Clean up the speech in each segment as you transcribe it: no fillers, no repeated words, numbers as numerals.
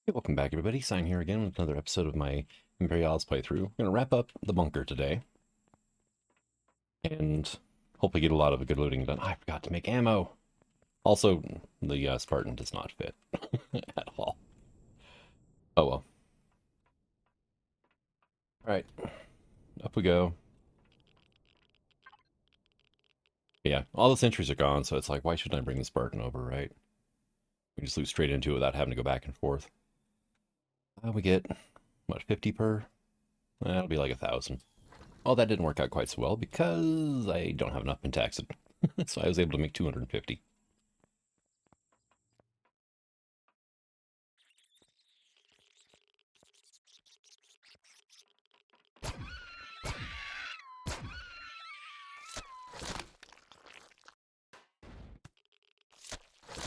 Hey, welcome back everybody, Sign here again with another episode of my Empyrialis playthrough. I'm going to wrap up the bunker today, and hopefully get a lot of good looting done. I forgot to make ammo! Also, the Spartan does not fit at all. Oh well. Alright, up we go. Yeah, all the sentries are gone, so it's like, why shouldn't I bring the Spartan over, right? We just loot straight into it without having to go back and forth. We get, what, 50 per? That'll be like 1,000. Well, that didn't work out quite so well because I don't have enough Pentaxid. So I was able to make 250.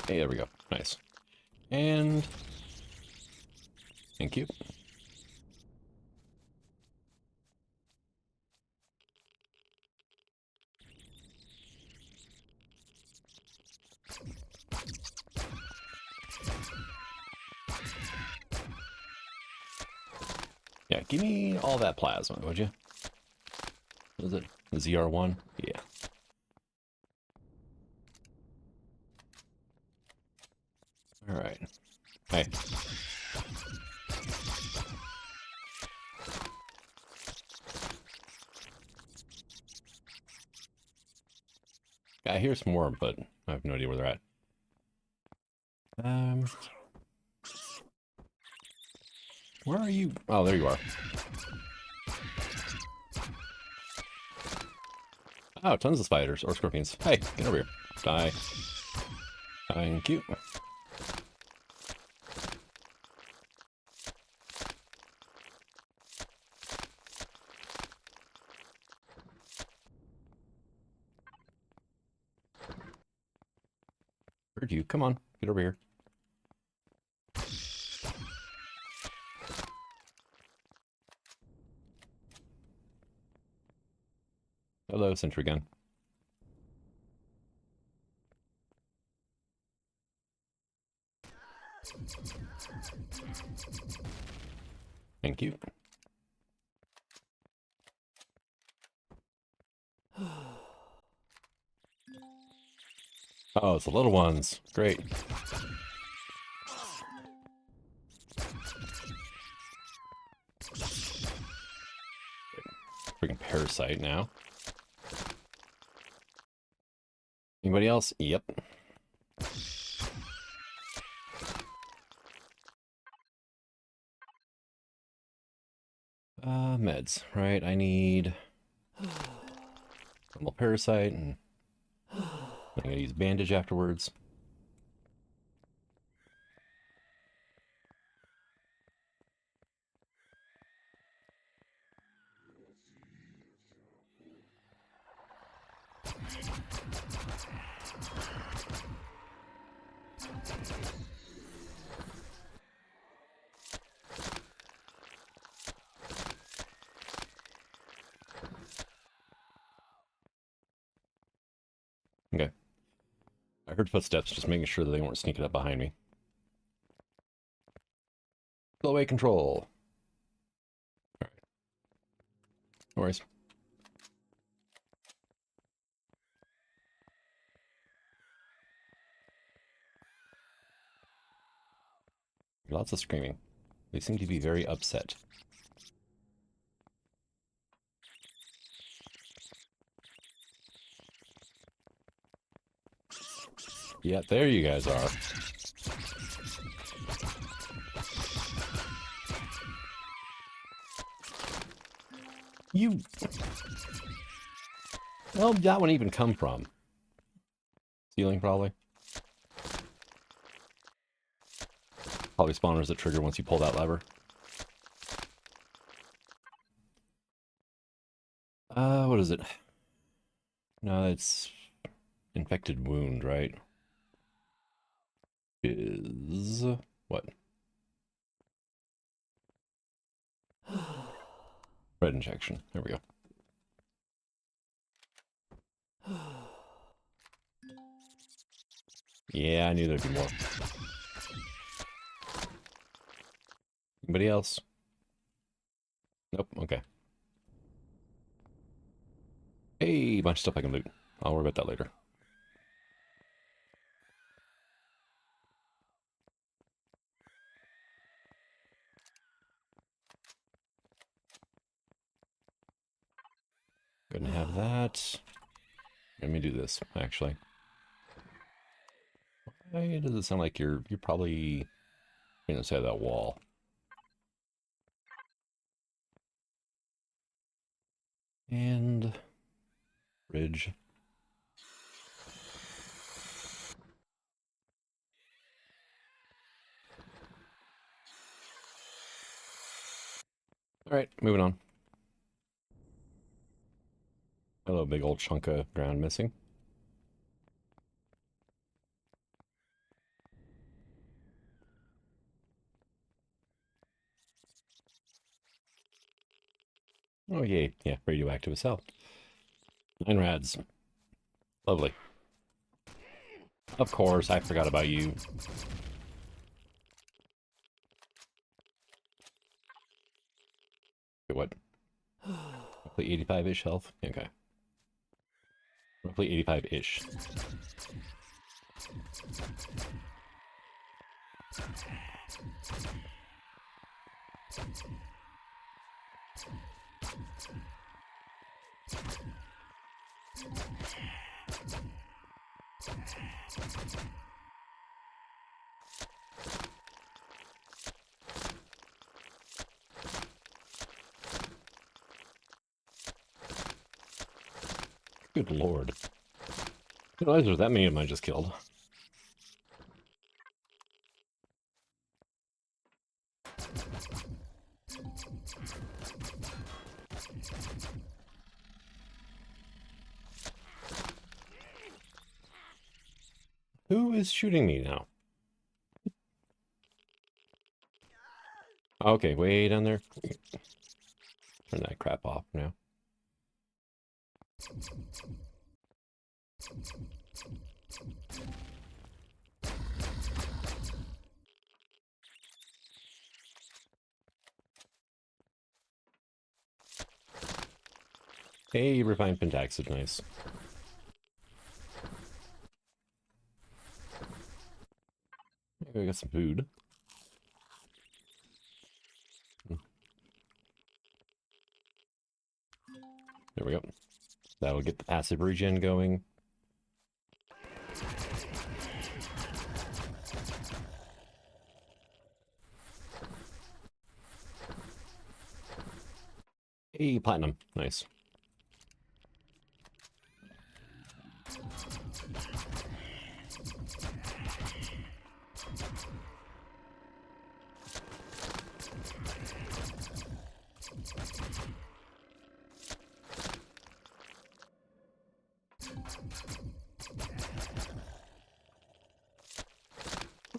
Hey, there we go. Nice. And thank you. Yeah, give me all that plasma, would you? What is it? The ZR1? Yeah. Alright. Hey. I hear some more, but I have no idea where they're at. Where are you? Oh, there you are. Oh, tons of spiders or scorpions. Hey, get over here. Die. Thank you. Heard you. Come on, get over here. Hello, sentry gun. Thank you. Oh, it's the little ones. Great. Freaking parasite now. Anybody else? Yep. Meds, right? I need thermal parasite, and I'm gonna use bandage afterwards. Okay. I heard footsteps, just making sure that they weren't sneaking up behind me. Flowway control. Alright. No worries. Lots of screaming. They seem to be very upset. Yeah, there you guys are. You... Well, that one even come from? Ceiling, probably. Probably spawners that trigger once you pull that lever. What is it? No, it's infected wound, right? Is what? Red injection. There we go. Yeah, I knew there'd be more. Anybody else? Nope. Okay. Hey, a bunch of stuff I can loot. I'll worry about that later. Gonna have that. Let me do this, actually. Why does it sound like you're probably gonna say that wall? And bridge. All right, moving on. Hello, big old chunk of ground missing. Oh, yay. Yeah, radioactive as hell. 9 rads. Lovely. Of course, I forgot about you. Wait, what? Roughly 85-ish health? Okay. Roughly 85-ish. Good lord. I didn't realize there was that many of them I just killed. Who is shooting me now? Okay, way down there. Turn that crap off now. Hey, refined pentaxid, nice. Maybe I got some food. There we go. That'll get the passive regen going. Hey, platinum. Nice.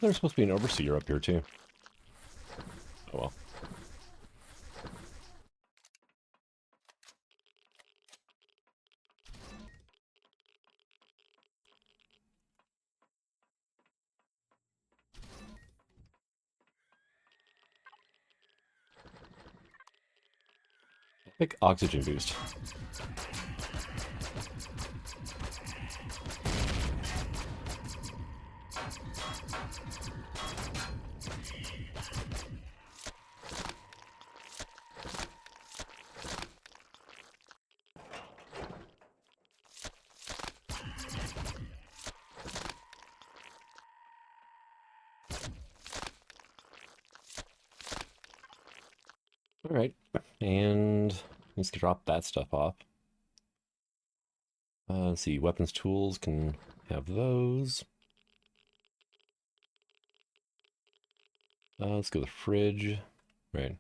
There's supposed to be an overseer up here, too. Oh, well. Big oxygen boost. All right, and let's drop that stuff off. Let's see, weapons, tools, can have those. Let's go to the fridge. Right.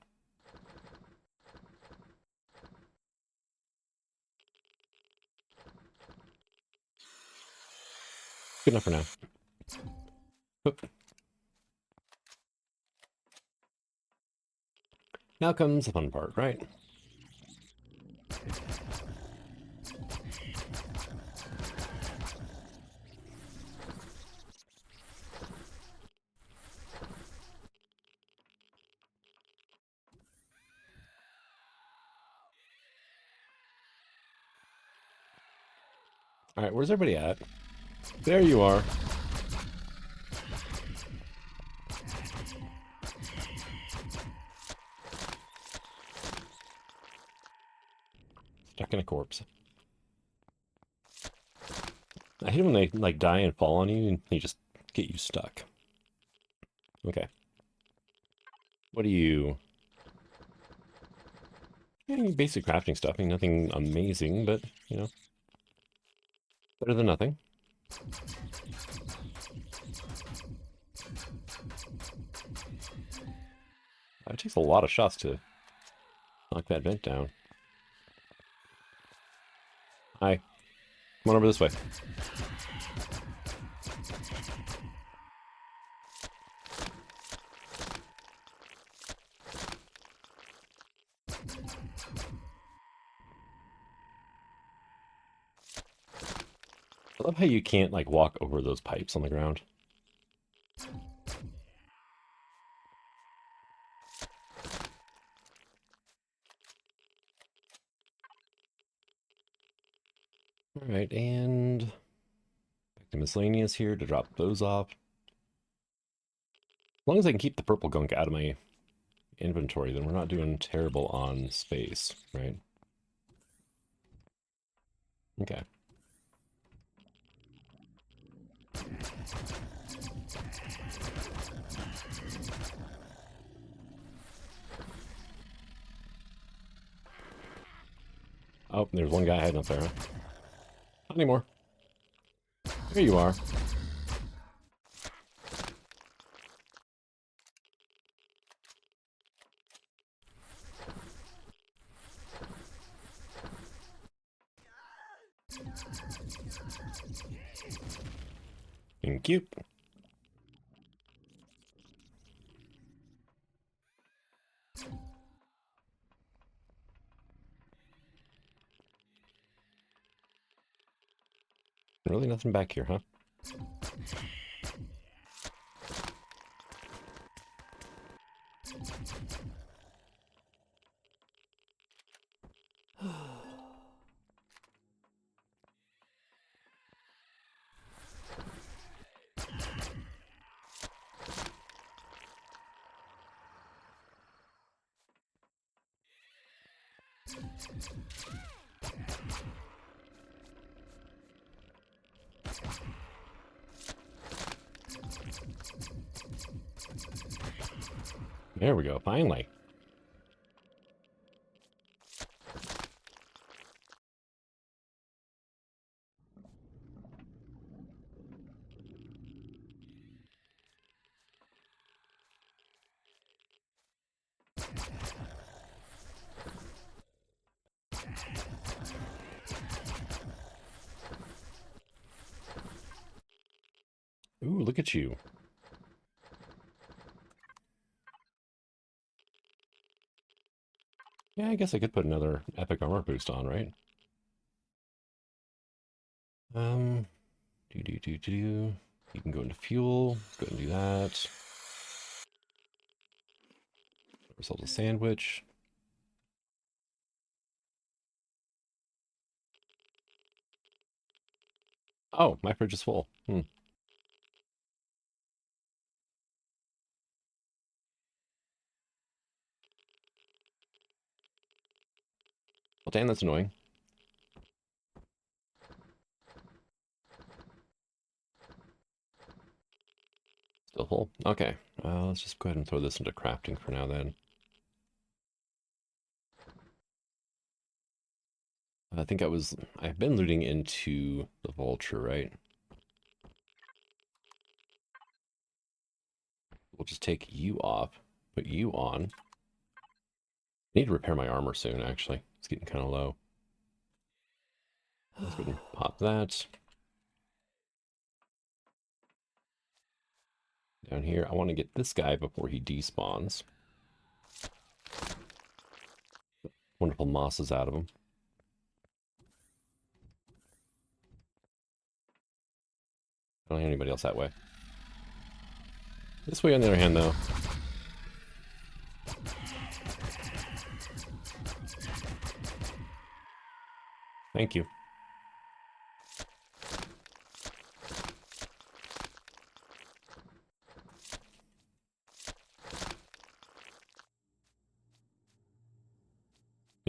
Good enough for now. Oop. Now comes the fun part, right? Alright, where's everybody at? There you are. Stuck in a corpse. I hate when they like die and fall on you and they just get you stuck. Okay. What do you... Yeah, basic crafting stuff. I mean, nothing amazing, but, you know, better than nothing. It takes a lot of shots to knock that vent down. Hi. Come on over this way. I love how you can't, like, walk over those pipes on the ground. Alright, and... back to miscellaneous here to drop those off. As long as I can keep the purple gunk out of my inventory, then we're not doing terrible on space, right? Okay. Oh, there's one guy hiding up there. Huh? Not anymore. There you are. Thank you. Really nothing back here, huh? There we go, finally. Ooh, look at you. Yeah, I guess I could put another epic armor boost on, right? Um, do. You can go into fuel. Go ahead and do that. Result a sandwich. Oh, my fridge is full. Well, damn, that's annoying. Still full? Okay. Let's just go ahead and throw this into crafting for now then. I've been looting into the vulture, right? We'll just take you off, put you on. I need to repair my armor soon, actually. It's getting kind of low. Let's go ahead and pop that. Down here, I want to get this guy before he despawns. Wonderful mosses out of him. I don't hear anybody else that way. This way, on the other hand, though. Thank you.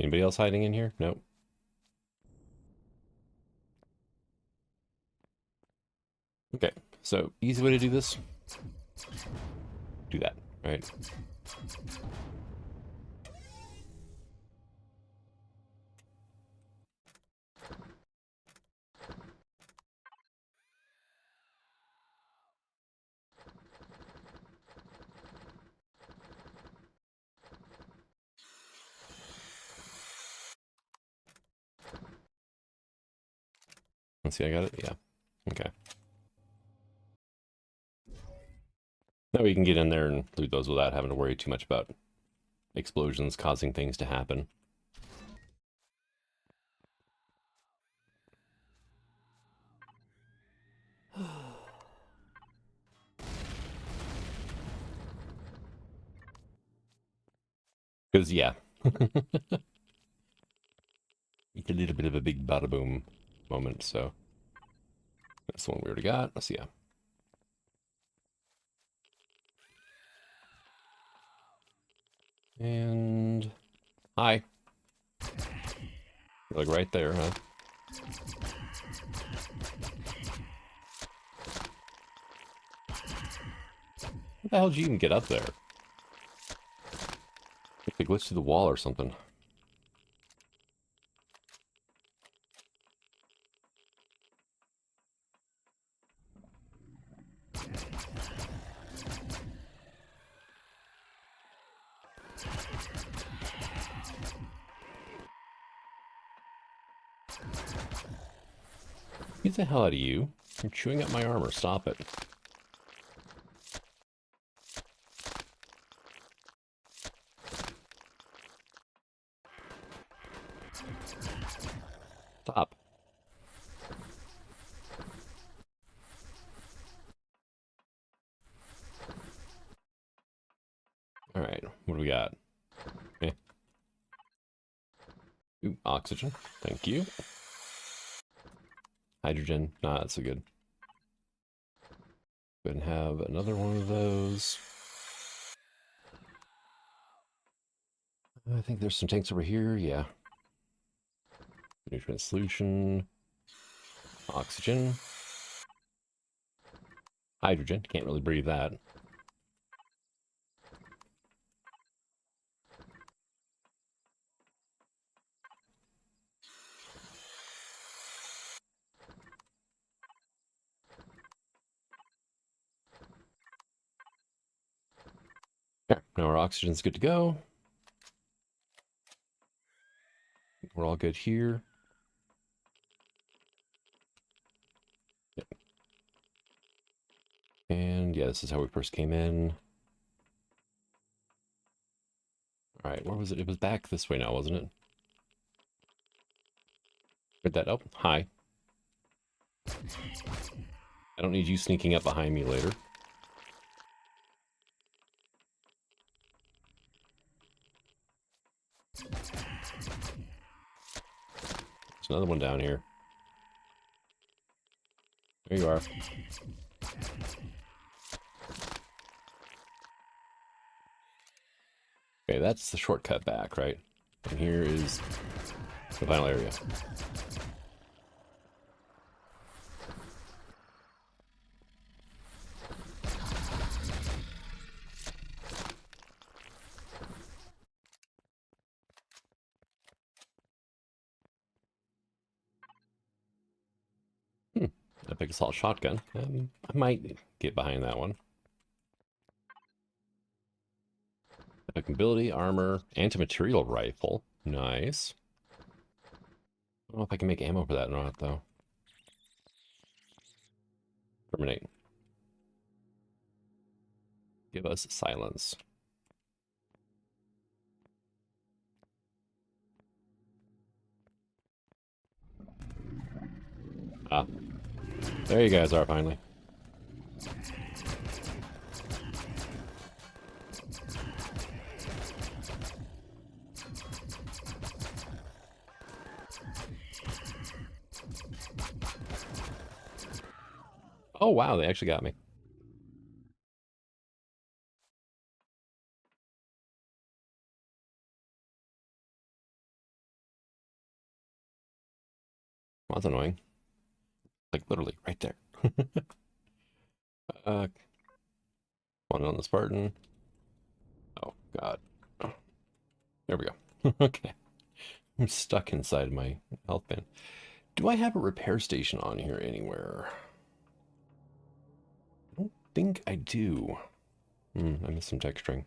Anybody else hiding in here? Nope. Okay, so easy way to do this. Do that, right? Let's see, I got it? Yeah. Okay. That way you can get in there and loot those without having to worry too much about explosions causing things to happen. Because, yeah. It's a little bit of a big bada boom moment, so. That's the one we already got. Let's see. Yeah. And. Hi. You're like right there, huh? How the hell did you even get up there? They glitched through the wall or something. Get the hell out of you. You're chewing up my armor. Stop it. Stop. Alright, what do we got? Okay. Ooh, oxygen. Thank you. Hydrogen. Nah, that's so good. Go ahead and have another one of those. I think there's some tanks over here. Yeah. Nutrient solution. Oxygen. Hydrogen. Can't really breathe that. Okay, now our oxygen's good to go. We're all good here. Yep. And yeah, this is how we first came in. Alright, where was it? It was back this way now, wasn't it? Heard that? Oh, hi. I don't need you sneaking up behind me later. There's another one down here. There you are. Okay, that's the shortcut back, right? And here is the final area. A big assault shotgun. I might get behind that one. Epic ability, armor, anti-material rifle. Nice. I don't know if I can make ammo for that or not, though. Terminate. Give us silence. Ah. There you guys are, finally. Oh, wow, they actually got me. Well, that's annoying. Like literally right there. uh, one on the Spartan. Oh God. Oh, there we go. Okay. I'm stuck inside my health bin. Do I have a repair station on here anywhere? I don't think I do. I missed some texturing.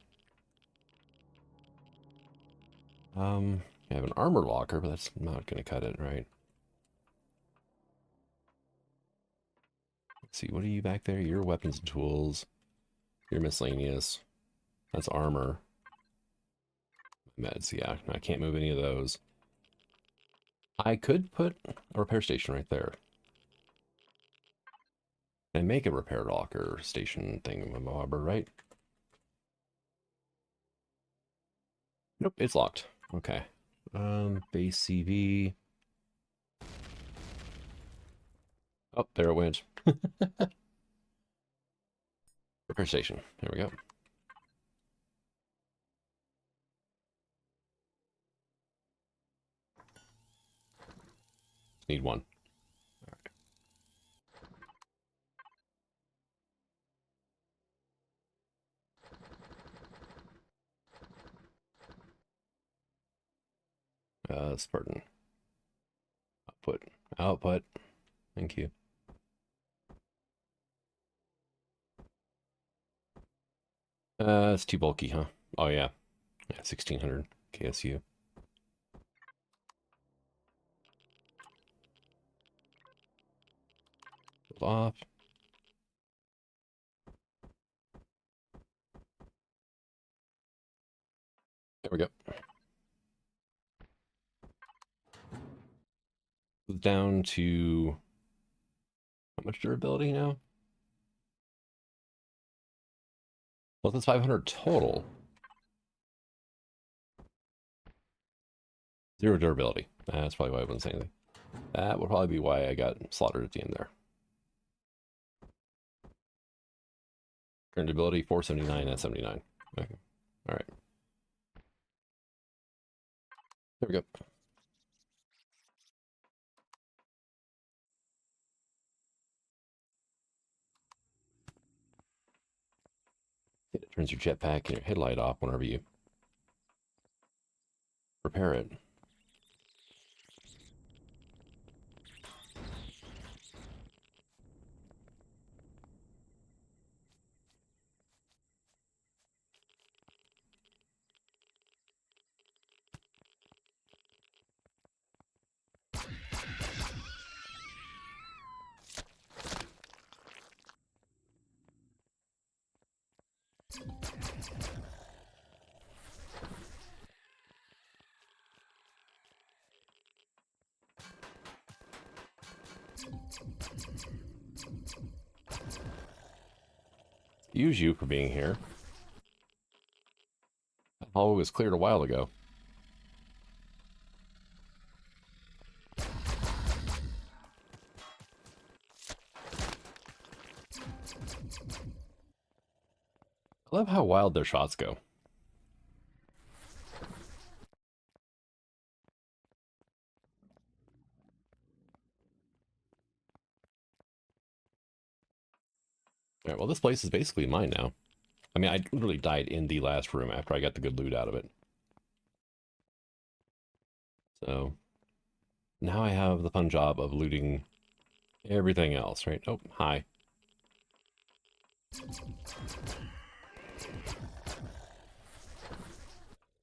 I have an armor locker, but that's not going to cut it, right? Let's see, what are you back there? Your weapons and tools. Your miscellaneous. That's armor. Meds, yeah. I can't move any of those. I could put a repair station right there. And make a repair locker station thingamabobber, right? Nope, it's locked. Okay. Base CV. Oh, there it went. Repair station. There we go. Need one. Spartan. Output. Output. Thank you. It's too bulky, huh? Oh, yeah. Yeah, 1600 KSU. Hold off. There we go. Down to how much durability now? Well, that's 500 total. 0 durability. That's probably why I wasn't saying anything. That would probably be why I got slaughtered at the end there. Current ability 479 at 79. Okay. All right. There we go. It turns your jetpack and your headlight off whenever you repair it. Use you for being here. That hallway was cleared a while ago. I love how wild their shots go. All right, well, this place is basically mine now. I mean, I literally died in the last room after I got the good loot out of it. So now I have the fun job of looting everything else, right? Oh, hi.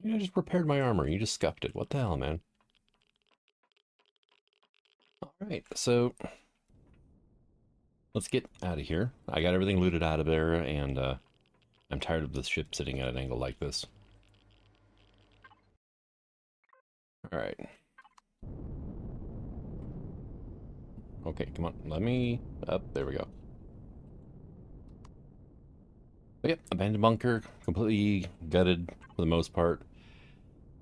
I just repaired my armor. You just scuffed it. What the hell, man? All right, so let's get out of here. I got everything looted out of there, and I'm tired of the ship sitting at an angle like this. All right. Okay, come on. Let me up. There we go. But yep, abandoned bunker, completely gutted for the most part.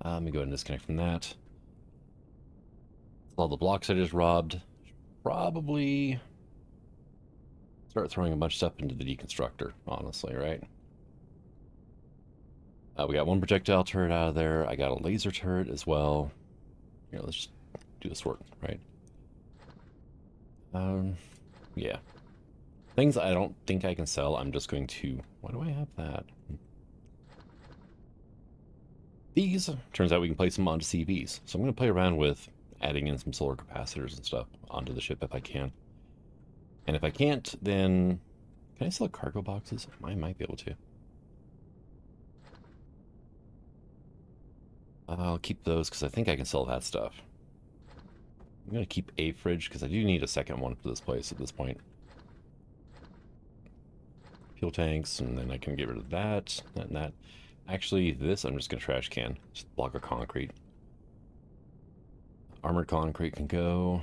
Let me go ahead and disconnect from that. All the blocks I just robbed. Probably start throwing a bunch of stuff into the deconstructor, honestly, right? We got one projectile turret out of there. I got a laser turret as well. Here, let's just do the sort, right? Yeah. Things I don't think I can sell, I'm just going to... Why do I have that? These, turns out we can place them onto CVs. So I'm going to play around with adding in some solar capacitors and stuff onto the ship if I can. And if I can't, then... Can I sell cargo boxes? I might be able to. I'll keep those because I think I can sell that stuff. I'm going to keep a fridge because I do need a second one for this place at this point. Fuel tanks, and then I can get rid of that, that, and that. Actually, this I'm just going to trash can. Just a block of concrete. Armored concrete can go.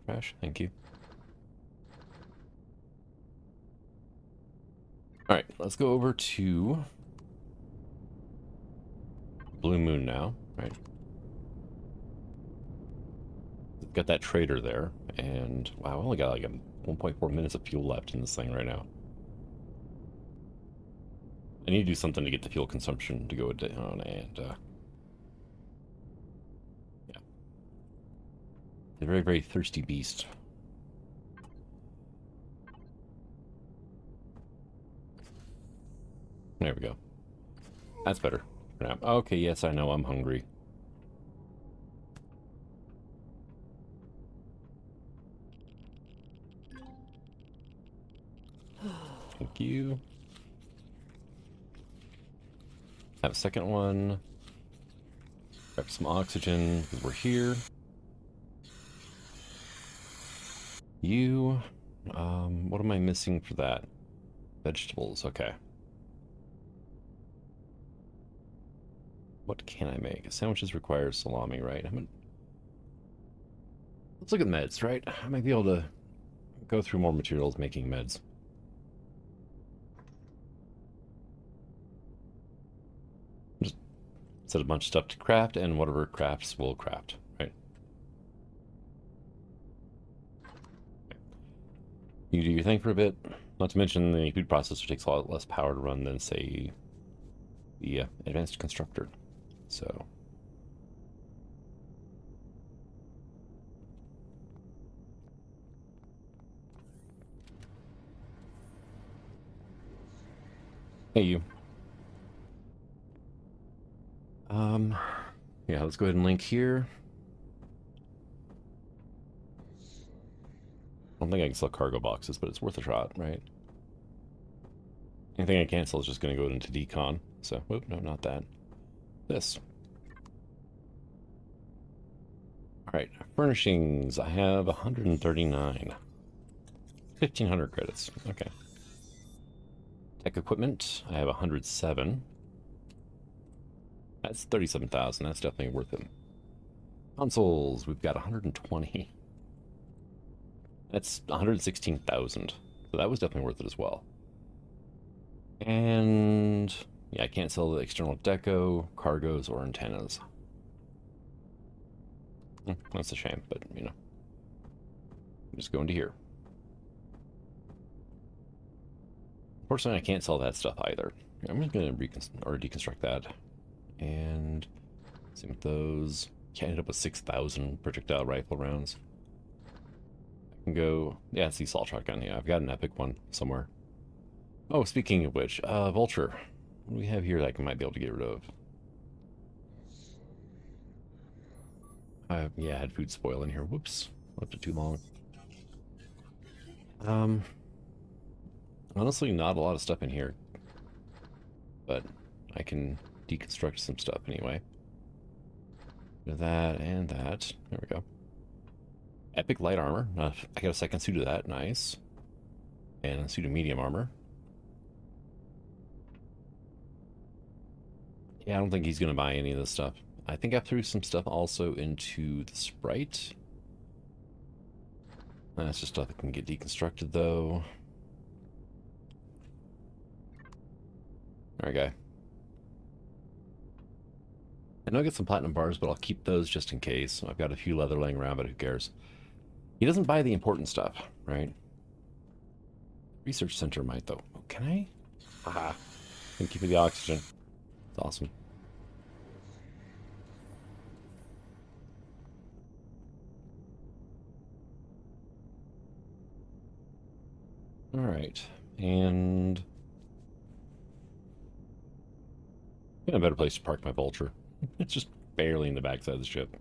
Trash, thank you. Alright, let's go over to Blue Moon now, right? Got that trader there, and wow, I only got like 1.4 minutes of fuel left in this thing right now. I need to do something to get the fuel consumption to go down, and yeah. A very, very thirsty beast. There we go. That's better for now. Okay, yes, I know, I'm hungry. Thank you. Have a second one. Grab some oxygen, because we're here. You, what am I missing for that? Vegetables, okay. What can I make? Sandwiches require salami, right? Let's look at meds, right? I might be able to go through more materials making meds. Just set a bunch of stuff to craft, and whatever crafts will craft, right? You do your thing for a bit. Not to mention the food processor takes a lot less power to run than, say, the advanced constructor. So... Hey, you. Yeah, let's go ahead and link here. I don't think I can sell cargo boxes, but it's worth a shot, right? Anything I can't sell is just going to go into decon. So, whoop, no, not that. This. Alright, furnishings. I have 139. 1,500 credits. Okay. Tech equipment. I have 107. That's 37,000. That's definitely worth it. Consoles. We've got 120. That's 116,000. So that was definitely worth it as well. And yeah, I can't sell the external deco, cargoes, or antennas. That's a shame, but you know, just go into here. Unfortunately, I can't sell that stuff either. I'm just going to deconstruct that. And same with those. Yeah, I ended up with 6,000 projectile rifle rounds. I can go... Yeah, it's the assault shotgun. Yeah, I've got an epic one somewhere. Oh, speaking of which, Vulture. What do we have here that I might be able to get rid of? Yeah, I had food spoil in here. Whoops. Left it too long. Honestly, not a lot of stuff in here. But I can deconstruct some stuff anyway. That and that. There we go. Epic light armor. I got a second suit of that. Nice. And a suit of medium armor. Yeah, I don't think he's going to buy any of this stuff. I think I threw some stuff also into the Sprite. That's just stuff that can get deconstructed, though. Alright, guy. I know I get some platinum bars, but I'll keep those just in case. I've got a few leather laying around, but who cares? He doesn't buy the important stuff, right? Research center might, though. Oh, can I? Haha. Thank you for the oxygen. It's awesome. All right, and a better place to park my vulture. It's just barely in the backside of the ship.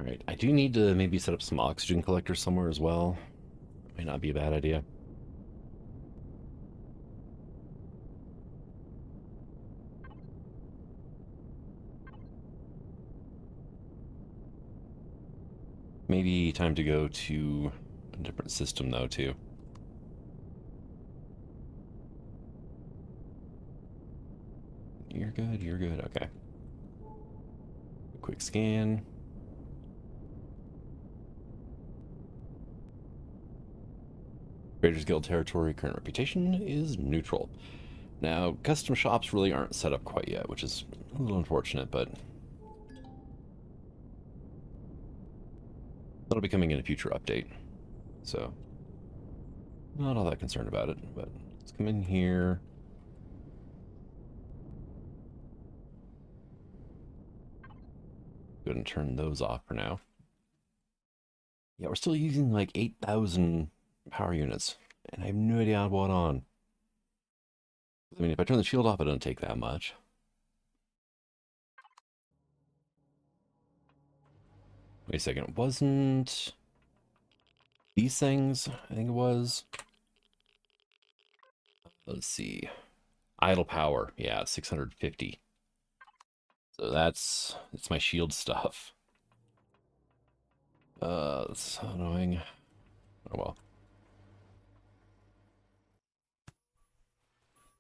All right, I do need to maybe set up some oxygen collectors somewhere as well. Might not be a bad idea. Maybe time to go to a different system though too. You're good, you're good, okay. Quick scan. Traders Guild territory, current reputation is neutral. Now, custom shops really aren't set up quite yet, which is a little unfortunate, but that'll be coming in a future update. So, not all that concerned about it, but let's come in here. Go ahead and turn those off for now. Yeah, we're still using like 8,000 power units, and I have no idea what on. I mean, if I turn the shield off, it doesn't take that much. Wait a second, it wasn't these things? I think it was. Let's see. Idle power, yeah, 650. So that's my shield stuff. That's so annoying. Oh well.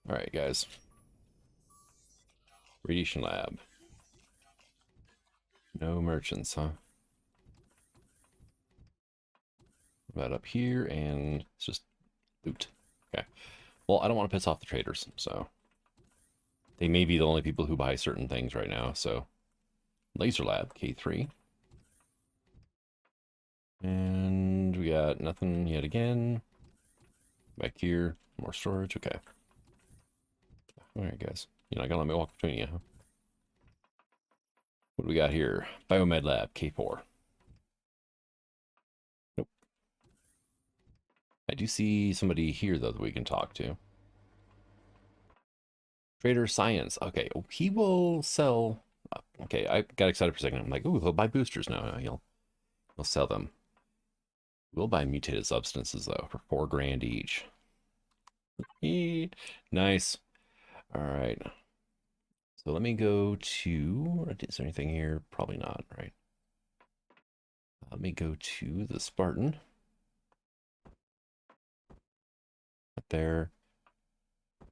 Alright, guys. Radiation lab. No merchants, huh? That up here, and it's just loot. Okay. Well, I don't want to piss off the traders, so they may be the only people who buy certain things right now, so laser lab, K3. And we got nothing yet again. Back here, more storage, okay. Alright, guys. You're not gonna let me walk between you, huh? What do we got here? Biomed lab, K4. Nope. I do see somebody here, though, that we can talk to. Trader Science. Okay, oh, he will sell. Okay, I got excited for a second. I'm like, ooh, he'll buy boosters now. He'll sell them. We'll buy mutated substances, though, for 4 grand each. Nice. All right. So let me go to, is there anything here? Probably not, right? Let me go to the Spartan. Right there.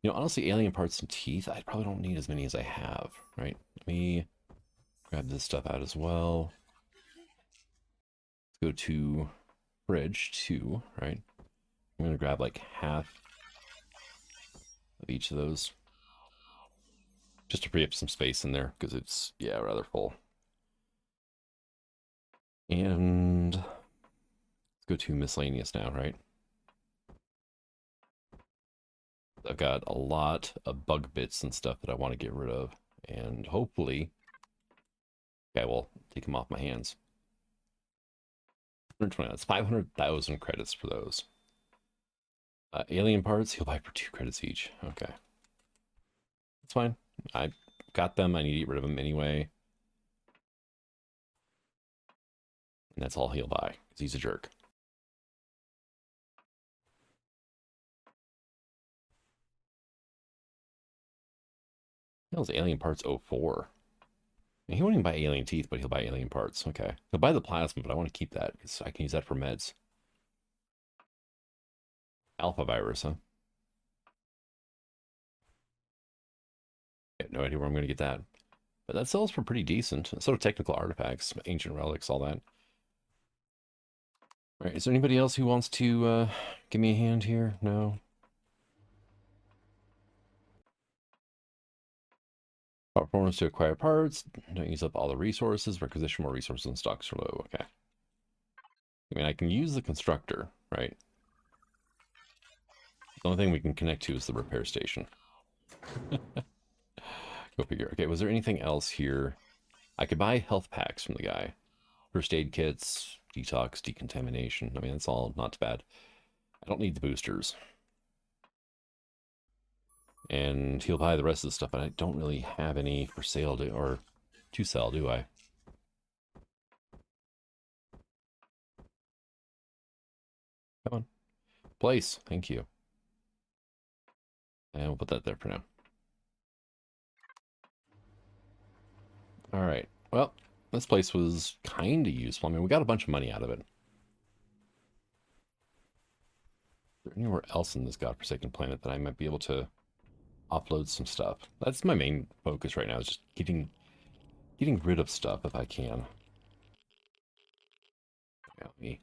You know, honestly, alien parts and teeth, I probably don't need as many as I have, right? Let me grab this stuff out as well. Let's go to fridge 2, right? I'm gonna grab like half of each of those. Just to free up some space in there, because it's, yeah, rather full. And let's go to miscellaneous now, right? I've got a lot of bug bits and stuff that I want to get rid of. And hopefully, okay, well, take them off my hands. 120, that's 500,000 credits for those. Alien parts, he'll buy for 2 credits each. Okay. That's fine. I got them. I need to get rid of them anyway. And that's all he'll buy, because he's a jerk. That was Alien Parts 04. And he won't even buy alien teeth, but he'll buy alien parts. Okay. He'll buy the plasma, but I want to keep that, because I can use that for meds. Alpha virus, huh? I have no idea where I'm going to get that. But that sells for pretty decent. Sort of technical artifacts, ancient relics, all that. All right, is there anybody else who wants to give me a hand here? No? Performance to acquire parts. Don't use up all the resources. Requisition more resources and stocks are low. Okay. I mean, I can use the constructor, right? The only thing we can connect to is the repair station. Go figure. Okay, was there anything else here? I could buy health packs from the guy. First aid kits, detox, decontamination. I mean, that's all not too bad. I don't need the boosters. And he'll buy the rest of the stuff, but I don't really have any for sale or to sell, do I? Come on. Place. Thank you. And we'll put that there for now. All right. Well, this place was kind of useful. I mean, we got a bunch of money out of it. Is there anywhere else in this godforsaken planet that I might be able to offload some stuff? That's my main focus right now, is just getting rid of stuff if I can. Yeah, let me...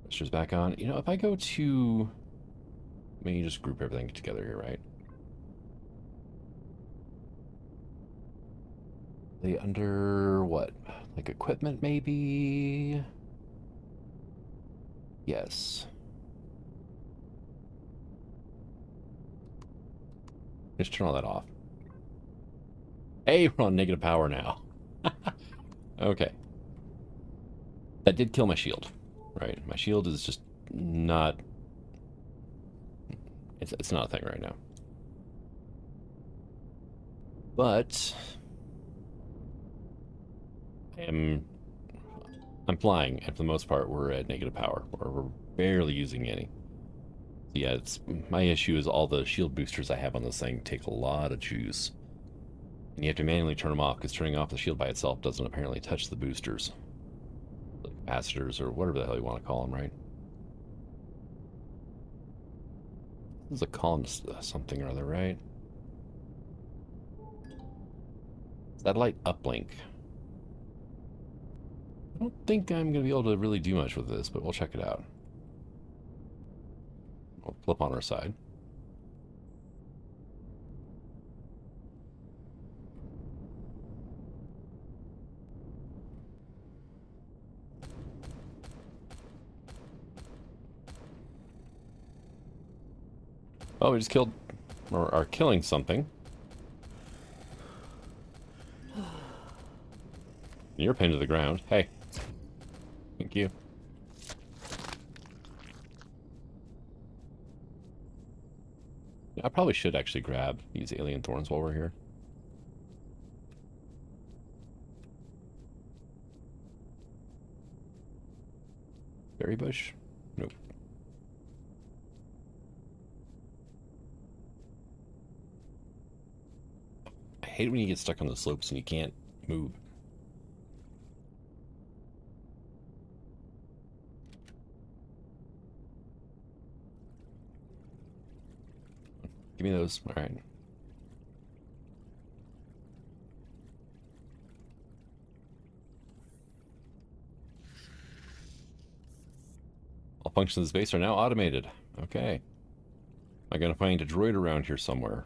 Registers back on. You know, if I go to... Let me just group everything together here, right? They under what? Like equipment, maybe? Yes. Just turn all that off. Hey, we're on negative power now. Okay. That did kill my shield, right? My shield is just not... It's not a thing right now. But... I'm flying, and for the most part, we're at negative power, or we're barely using any. So yeah, it's my issue is all the shield boosters I have on this thing take a lot of juice. And you have to manually turn them off, because turning off the shield by itself doesn't apparently touch the boosters. The capacitors, or whatever the hell you want to call them, right? This is a column something or other, right? Satellite uplink. I don't think I'm going to be able to really do much with this, but we'll check it out. We'll flip on our side. Oh, we just killed, or are killing something. You're pinned to the ground. Hey. Thank you. Yeah, I probably should actually grab these alien thorns while we're here. Berry bush? Nope. I hate when you get stuck on the slopes and you can't move. Give me those. All right. All functions of this base are now automated. Okay. Am I going to find a droid around here somewhere?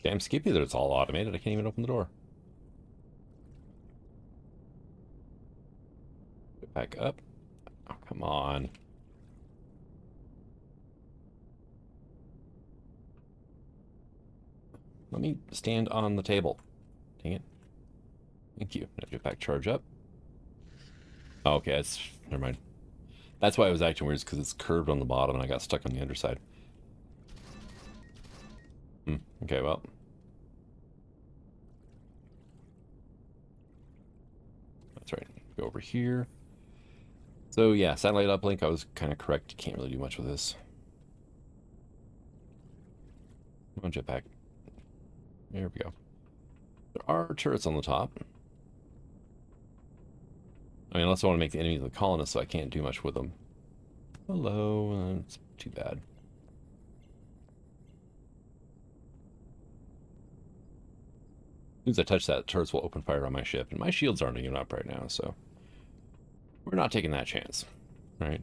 Damn skippy that it's all automated. I can't even open the door. Get back up. Oh, come on. Let me stand on the table. Dang it. Thank you. Now jetpack charge up. Oh, okay, that's... Never mind. That's why it was acting weird, because it's curved on the bottom and I got stuck on the underside. Okay, well. That's right. Go over here. So yeah, satellite uplink, I was kind of correct. Can't really do much with this. Come on, jetpack. There we go. There are turrets on the top. I mean, unless I want to make the enemy the colonists, so I can't do much with them. Hello, that's too bad. As soon as I touch that, turrets will open fire on my ship, and my shields aren't even up right now, so we're not taking that chance, right?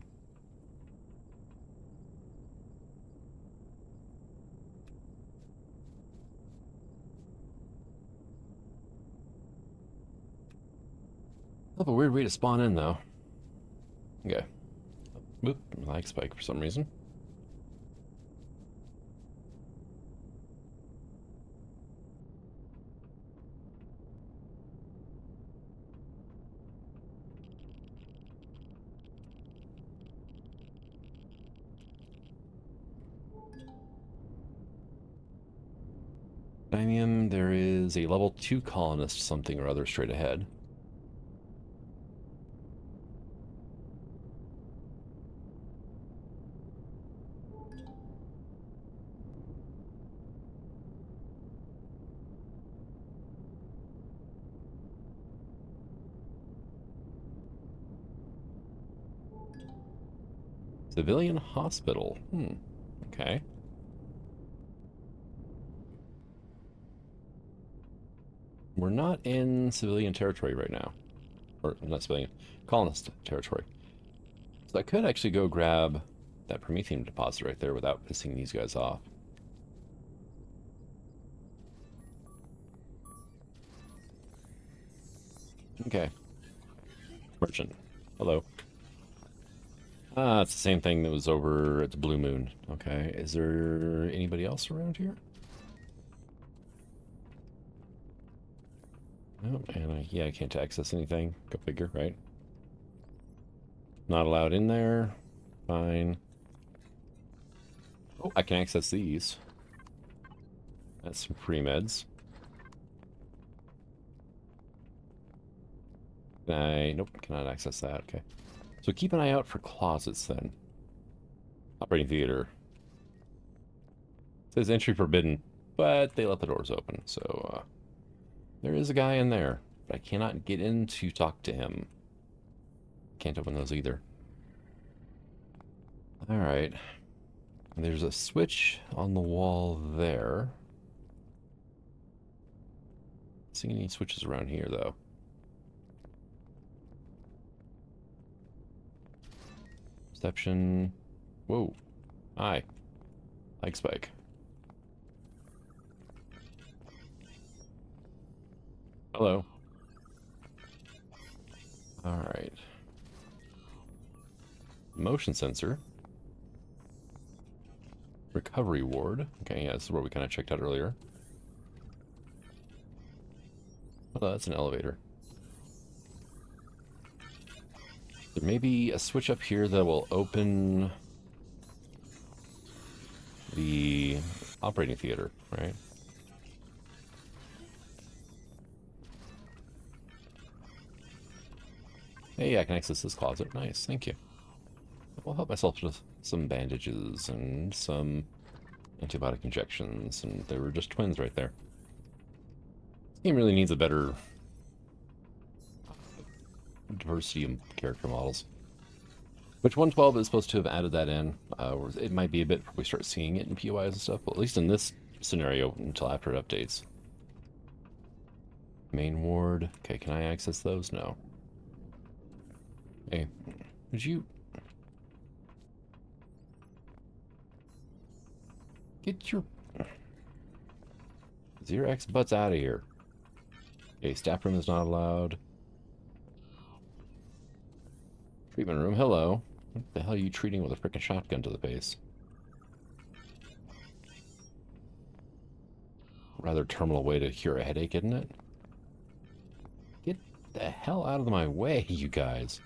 Have a weird way to spawn in, though. Okay. Oop, lag spike for some reason. There is a level 2 colonist something or other straight ahead. Civilian hospital. Okay. We're not in civilian territory right now. Or, not civilian, colonist territory. So I could actually go grab that Prometheum deposit right there without pissing these guys off. Okay. Merchant. Hello. Ah, it's the same thing that was over at the Blue Moon. Okay. Is there anybody else around here? No, and yeah, I can't access anything. Go figure, right? Not allowed in there. Fine. Oh, I can access these. That's some free meds. Nope, cannot access that. Okay. So keep an eye out for closets then. Operating theater. It says entry forbidden, but they left the doors open, so there is a guy in there, but I cannot get in to talk to him. Can't open those either. Alright. There's a switch on the wall there. See any switches around here, though. Perception. Whoa. Hi. Like spike. Hello. Alright. Motion sensor. Recovery ward. Okay, yeah, this is where we kind of checked out earlier. Oh, that's an elevator. There may be a switch up here that will open the operating theater, right? Hey, I can access this closet. Nice, thank you. I'll help myself with some bandages and some antibiotic injections, and they were just twins right there. This game really needs a better diversity of character models. Which 112 is supposed to have added that in. It might be a bit before we start seeing it in POIs and stuff, but at least in this scenario, until after it updates. Main ward. Okay, can I access those? No. Hey, would you... Get your Xerox butts out of here. Okay, staff room is not allowed. Treatment room, hello. What the hell are you treating with a frickin' shotgun to the face? Rather terminal way to cure a headache, isn't it? Get the hell out of my way, you guys.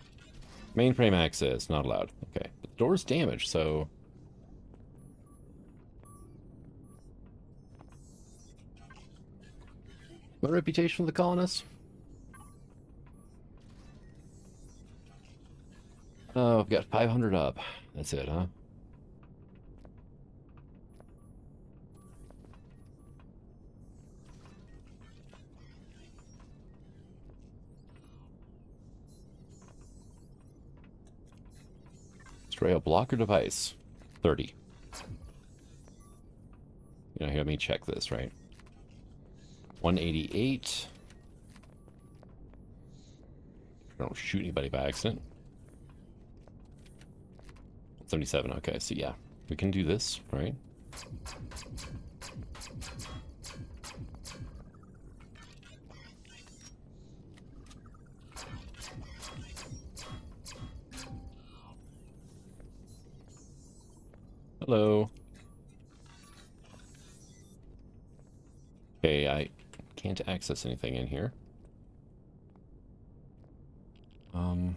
Mainframe access, not allowed. Okay, the door's damaged, so... What reputation for the colonists? Oh, I've got 500 up. That's it, huh? Destroy a blocker device. 30. You know, let me check this, right? 188. Don't shoot anybody by accident. 77, okay, so yeah. We can do this, right? Hello. Okay, I can't access anything in here. Well,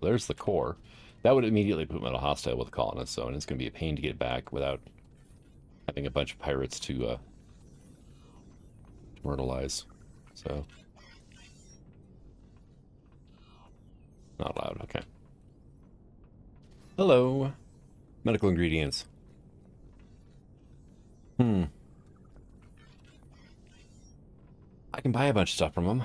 there's the core. That would immediately put me at a hostile with the colonists, so, and it's going to be a pain to get back without having a bunch of pirates to myrtleize. So, not allowed. Okay. Hello. Medical ingredients. I can buy a bunch of stuff from them.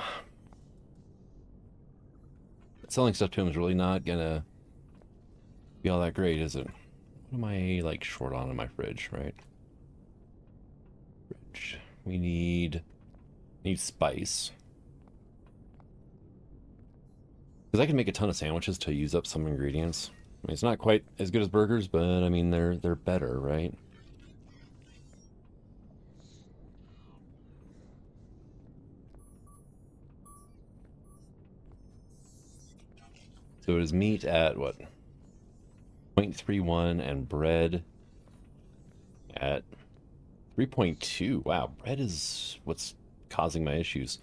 Selling stuff to him is really not gonna be all that great, is it? What am I, like, short on in my fridge, right? Fridge. We need spice. Because I can make a ton of sandwiches to use up some ingredients. I mean, it's not quite as good as burgers, but, I mean, they're better, right? So it is meat at, what? 0.31 and bread at 3.2. Wow, bread is what's causing my issues.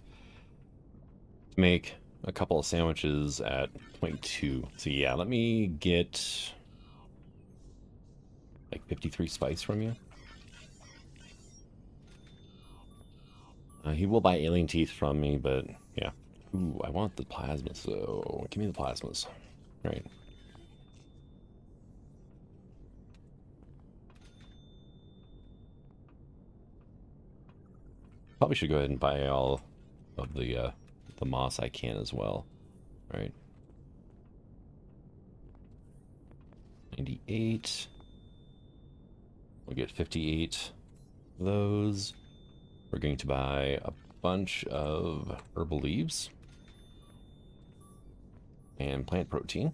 To make a couple of sandwiches at 0.2. So yeah, let me get like 53 spice from you. He will buy alien teeth from me, but yeah. Ooh, I want the plasma, so give me the plasmas. Right. Probably should go ahead and buy all of the moss I can as well. Right. 98. We'll get 58 of those. We're going to buy a bunch of herbal leaves and plant protein.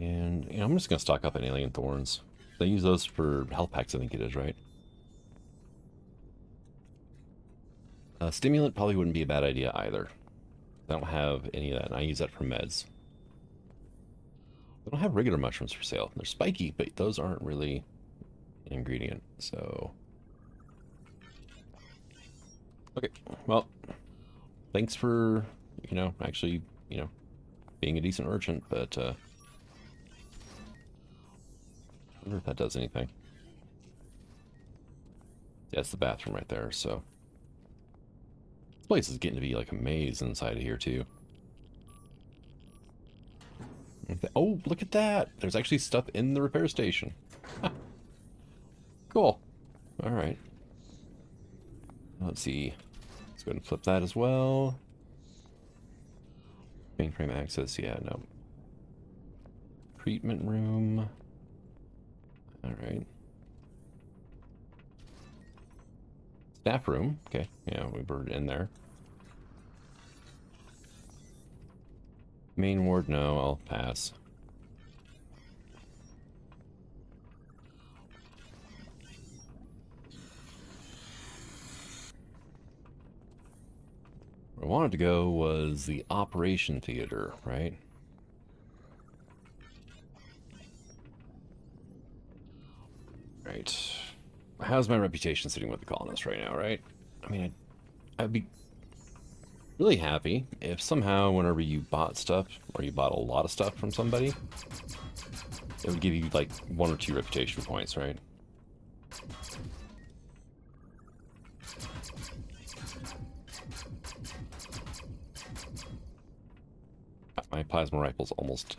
And you know, I'm just going to stock up on alien thorns. They use those for health packs, I think it is, right? Stimulant probably wouldn't be a bad idea either. I don't have any of that, and I use that for meds. I don't have regular mushrooms for sale. They're spiky, but those aren't really an ingredient, so... Okay, well, thanks for, you know, actually, you know, being a decent merchant, but, I wonder if that does anything. Yeah, it's the bathroom right there, so... This place is getting to be like a maze inside of here, too. Oh, look at that! There's actually stuff in the repair station. Cool. Alright. Let's see. Let's go ahead and flip that as well. Mainframe access, yeah, no. Treatment room. Alright. Staff room. Okay, yeah, we were in there. Main ward, no, I'll pass. Where I wanted to go was the operation theater, right? Right. How's my reputation sitting with the colonists right now, right? I mean, I'd be really happy if somehow whenever you bought stuff, or you bought a lot of stuff from somebody, it would give you like 1 or 2 reputation points, right? My plasma rifle's almost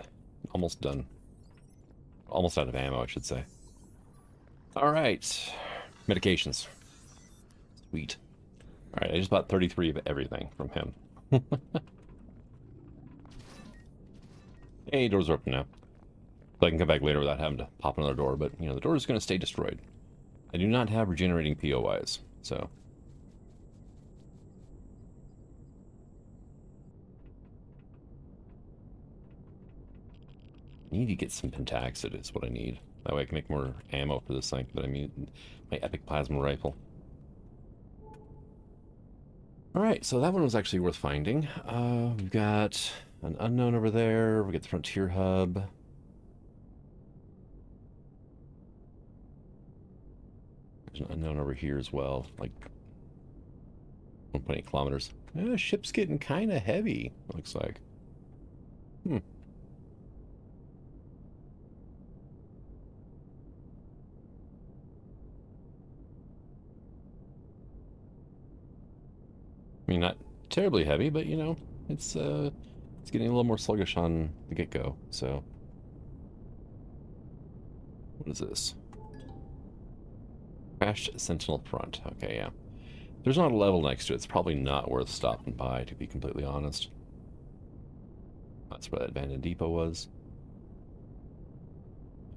done. Almost out of ammo, I should say. Alright. Medications. Sweet. Alright, I just bought 33 of everything from him. Hey, doors are open now. So I can come back later without having to pop another door, but, you know, the door is going to stay destroyed. I do not have regenerating POIs, so... I need to get some pentaxid is what I need. That way I can make more ammo for this thing, but I mean, my epic plasma rifle. Alright, so that one was actually worth finding. We've got an unknown over there. We get the frontier hub. There's an unknown over here as well, like 1.8 kilometers. Ship's getting kind of heavy, looks like. Hmm. I mean, not terribly heavy, but you know, it's getting a little more sluggish on the get-go. So, what is this? Crashed Sentinel Front. Okay, yeah. There's not a level next to it. It's probably not worth stopping by, to be completely honest. That's where that abandoned depot was.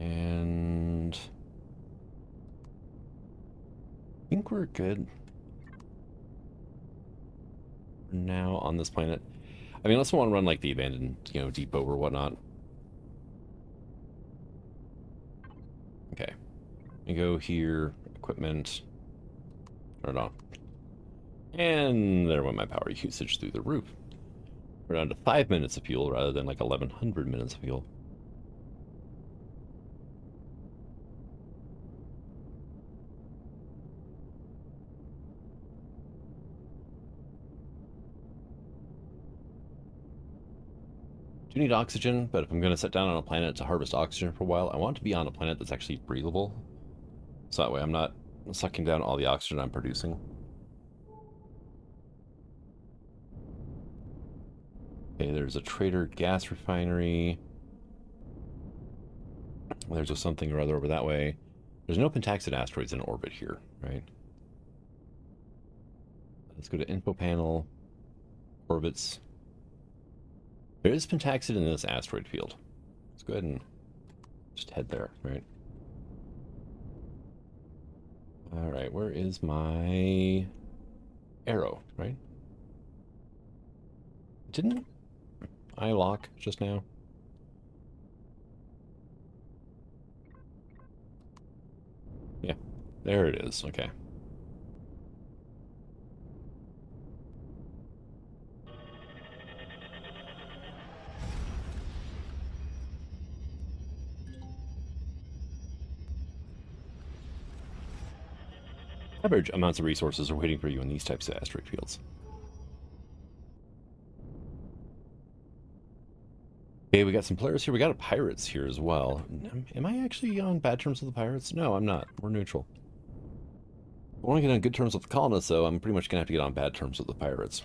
And I think we're good for now on this planet. I mean, unless we want to run like the abandoned, you know, depot or whatnot. Okay. We go here, equipment, turn it on. And there went my power usage through the roof. We're down to 5 minutes of fuel rather than like 1,100 minutes of fuel. Do need oxygen, but if I'm going to sit down on a planet to harvest oxygen for a while, I want to be on a planet that's actually breathable. So that way I'm not sucking down all the oxygen I'm producing. Okay, there's a trader gas refinery. There's a something or other over that way. There's no pentaxid asteroids in orbit here, right? Let's go to info panel, orbits. There is pentaxid in this asteroid field. Let's go ahead and just head there, right? All right, where is my arrow, right? Didn't I lock just now? Yeah, there it is. Okay. Average amounts of resources are waiting for you in these types of asteroid fields. Okay, we got some players here. We got pirates here as well. Am I actually on bad terms with the pirates? No, I'm not. We're neutral. I want to get on good terms with the colonists, though. I'm pretty much going to have to get on bad terms with the pirates.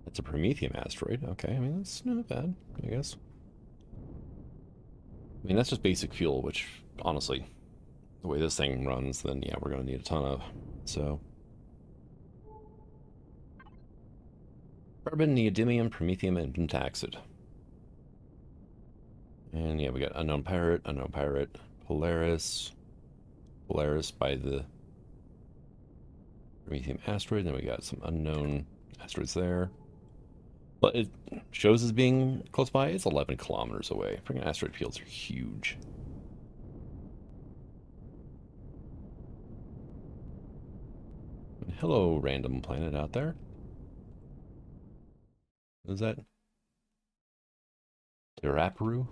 It's a Prometheum asteroid. Okay, I mean, that's not bad, I guess. I mean, that's just basic fuel, which, honestly, the way this thing runs, then, yeah, we're going to need a ton of. So, carbon, neodymium, promethium, and pentaxid. And, yeah, we got unknown pirate, Polaris. Polaris by the Prometheum asteroid. Then we got some unknown asteroids there. But it shows as being close by. It's 11 kilometers away. Freaking asteroid fields are huge. Hello, random planet out there. What is that? Terraperu?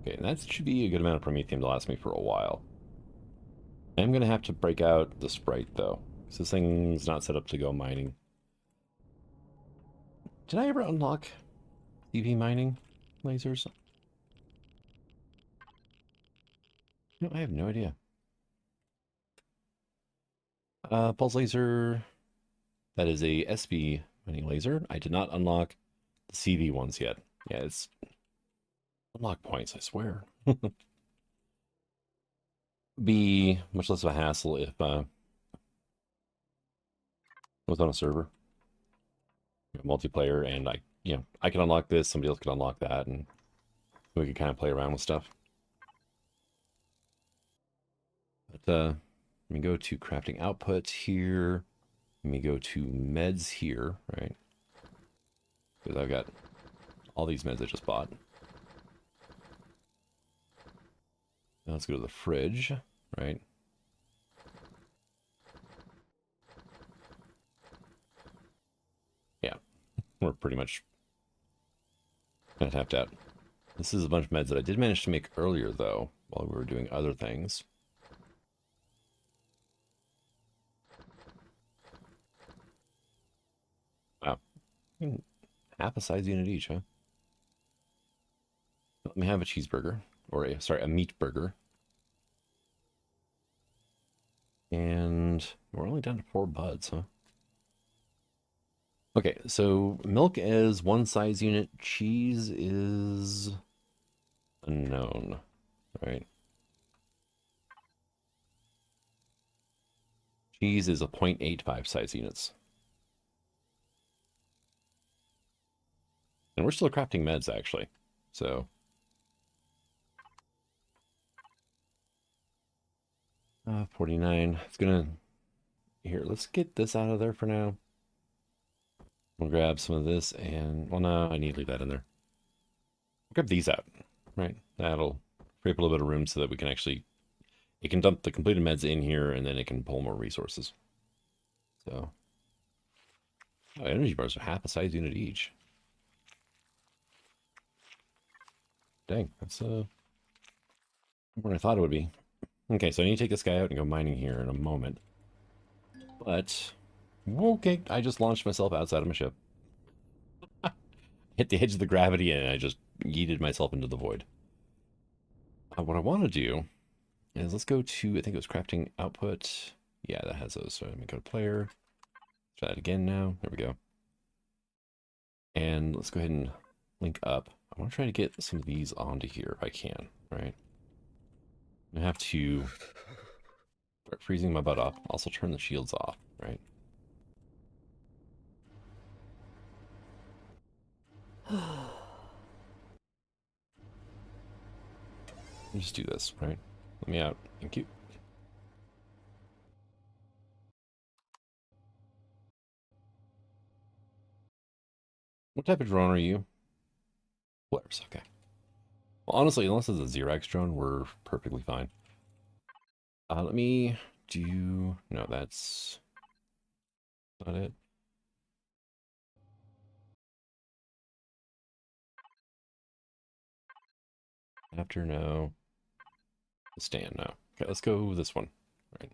Okay, that should be a good amount of promethium to last me for a while. I'm going to have to break out the sprite, though, because this thing's not set up to go mining. Did I ever unlock CV mining lasers? No, I have no idea. Pulse laser. That is a SV mining laser. I did not unlock the CV ones yet. Yeah, it's unlock points, I swear. Be much less of a hassle if it was on a server, multiplayer, and I can unlock this, somebody else can unlock that, and we can kind of play around with stuff. But let me go to crafting output here. Let me go to meds here, right? Because I've got all these meds I just bought. Now let's go to the fridge, right? we're pretty much kind of tapped out. This is a bunch of meds that I did manage to make earlier, though, while we were doing other things. Wow. Half a size unit each, huh? Let me have a cheeseburger. Or, a meat burger. And we're only down to 4 buds, huh? Okay, so milk is 1 size unit. Cheese is unknown, right? Cheese is a 0.85 size units. And we're still crafting meds, actually. So... 49. It's gonna... Here, let's get this out of there for now. We'll grab some of this and... Well, no, I need to leave that in there. Grab these out, right? That'll free up a little bit of room so that we can actually... It can dump the completed meds in here, and then it can pull more resources. So... Oh, energy bars are half a size unit each. Dang, that's more than I thought it would be. Okay, so I need to take this guy out and go mining here in a moment. But... Okay, I just launched myself outside of my ship. Hit the edge of the gravity, and I just yeeted myself into the void. What I want to do is let's go to, I think it was crafting output. Yeah, that has those. So let me go to player. Try that again now. There we go. And let's go ahead and link up. I want to try to get some of these onto here if I can, right? I have to start freezing my butt off. Also turn the shields off, right? Just do this, right? Let me out. Thank you. What type of drone are you? Flares, okay. Well, honestly, unless it's a Xerax drone, we're perfectly fine. Let me do... No, that's not it. After, no. Stand, no. Okay, let's go with this one. Right.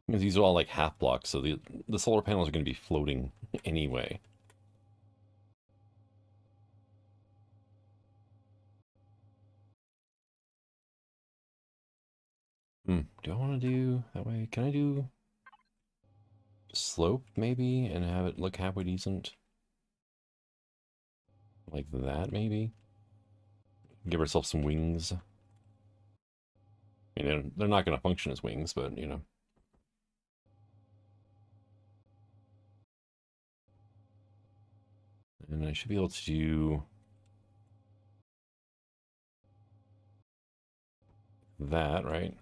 Because these are all like half blocks, so the solar panels are going to be floating anyway. Do I want to do that way? Can I do slope maybe and have it look halfway decent? Like that maybe? Give ourselves some wings. I mean, they're not going to function as wings, but you know. And I should be able to do that, right?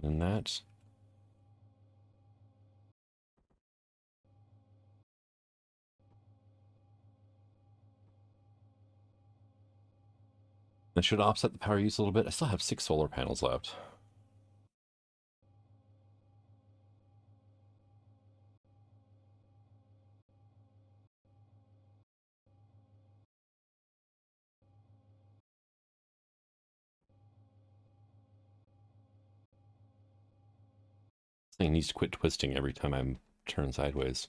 And that. That should offset the power use a little bit. I still have 6 solar panels left. This thing needs to quit twisting every time I turn sideways.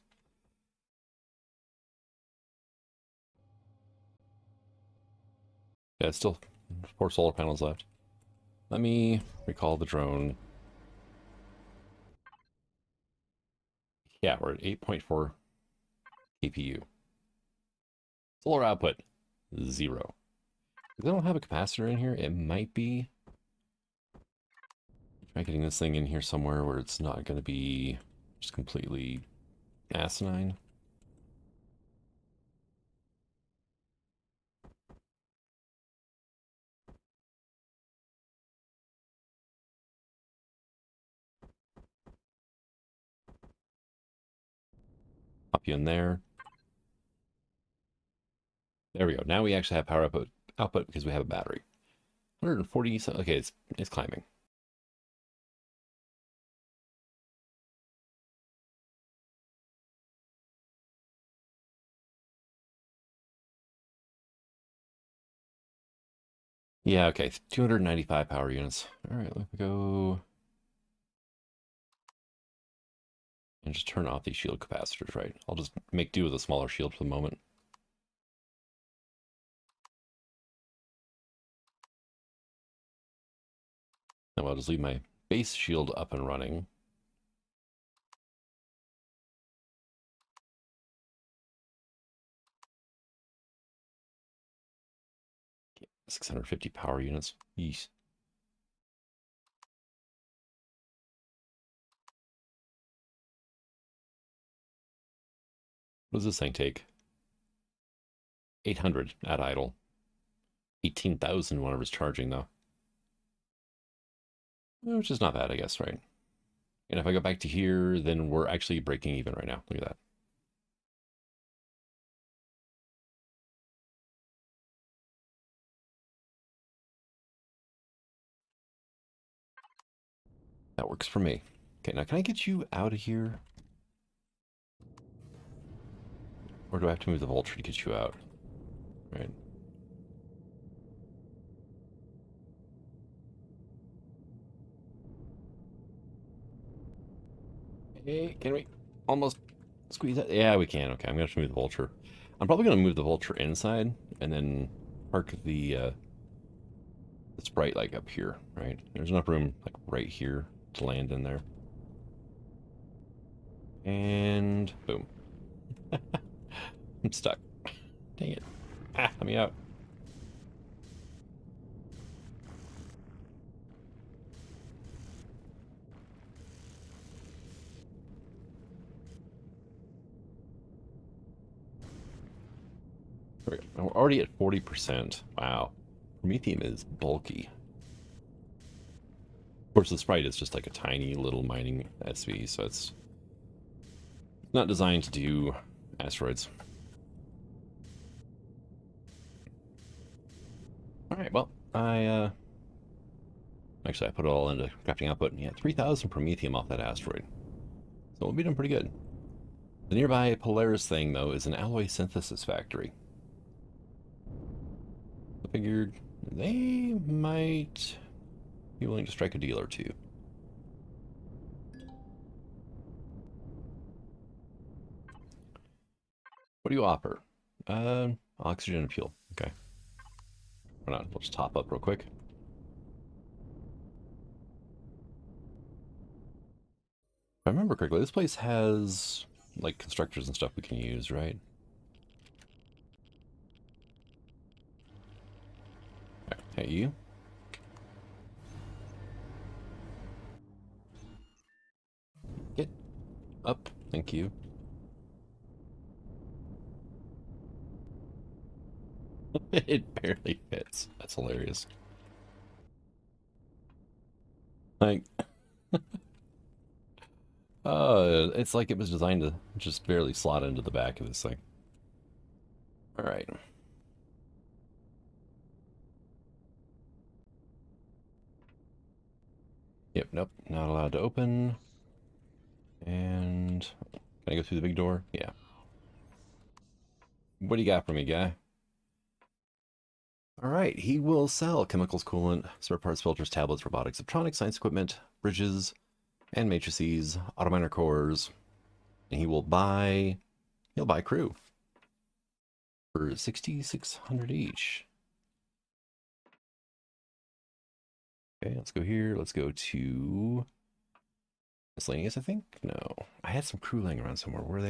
Yeah, it's still 4 solar panels left. Let me recall the drone. Yeah, we're at 8.4 KPU. Solar output, 0. If I don't have a capacitor in here, it might be. Try getting this thing in here somewhere where it's not going to be just completely asinine. Pop you in there. There we go. Now we actually have power output because we have a battery. 140. Okay, it's climbing. Yeah, okay. 295 power units. All right, let me go and just turn off these shield capacitors, right? I'll just make do with a smaller shield for the moment. And I'll just leave my base shield up and running. Okay, 650 power units. Yeesh. What does this thing take? 800 at idle. 18,000 whenever it's charging, though. Which is not bad, I guess, right? And if I go back to here, then we're actually breaking even right now. Look at that. That works for me. Okay, now can I get you out of here? Or do I have to move the vulture to get you out? Right. Hey, can we almost squeeze that? Yeah, we can. Okay, I'm going to have to move the vulture. I'm probably going to move the vulture inside and then park the sprite like up here, right? There's enough room like right here to land in there. And boom. I'm stuck. Dang it. Ah, let me out. There we go. We're already at 40%. Wow. Promethium is bulky. Of course, the sprite is just like a tiny little mining SV, so it's not designed to do asteroids. All right, well, actually I put it all into crafting output, and yeah, 3,000 promethium off that asteroid. So we'll be doing pretty good. The nearby Polaris thing, though, is an alloy synthesis factory. I figured they might be willing to strike a deal or two. What do you offer? Oxygen and fuel. Okay. Why not? We'll just top up real quick. If I remember correctly, this place has like constructors and stuff we can use, right? Okay. Hey, you. Get up. Thank you. It barely fits. That's hilarious. Like, it's like it was designed to just barely slot into the back of this thing. All right. Yep, nope, not allowed to open. And can I go through the big door? Yeah. What do you got for me, guy? All right, he will sell chemicals, coolant, spare parts, filters, tablets, robotics, electronics, science equipment, bridges, and matrices, autominer cores. And he'll buy crew for 6,600 each. Okay, let's go here. Let's go to miscellaneous, I think. No, I had some crew laying around somewhere. Where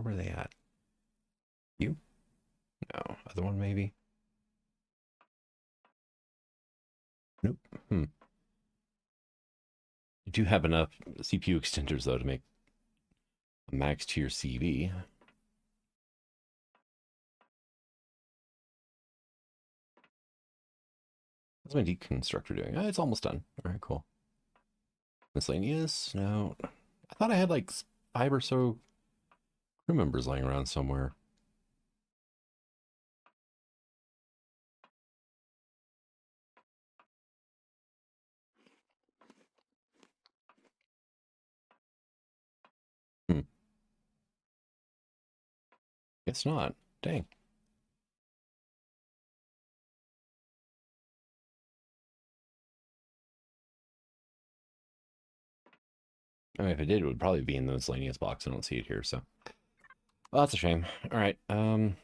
were they at? You? No, other one maybe. Nope. Hmm. You do have enough CPU extenders though to make a max tier CV. What's my deconstructor doing? Oh, it's almost done. All right, cool. Miscellaneous? No. I thought I had like 5 or so crew members laying around somewhere. Guess not. Dang. I mean, if it did, it would probably be in the miscellaneous box. I don't see it here, so. Well, that's a shame. All right. Well,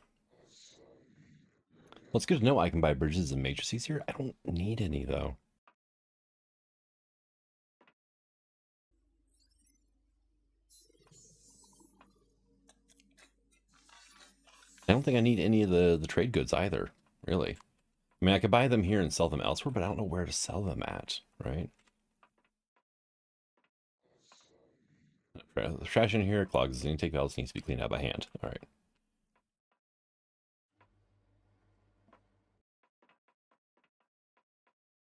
it's good to know I can buy bridges and matrices here. I don't need any, though. I don't think I need any of the trade goods either, really. I mean, I could buy them here and sell them elsewhere, but I don't know where to sell them at, right? The trash in here clogs the intake valves, needs to be cleaned out by hand. All right.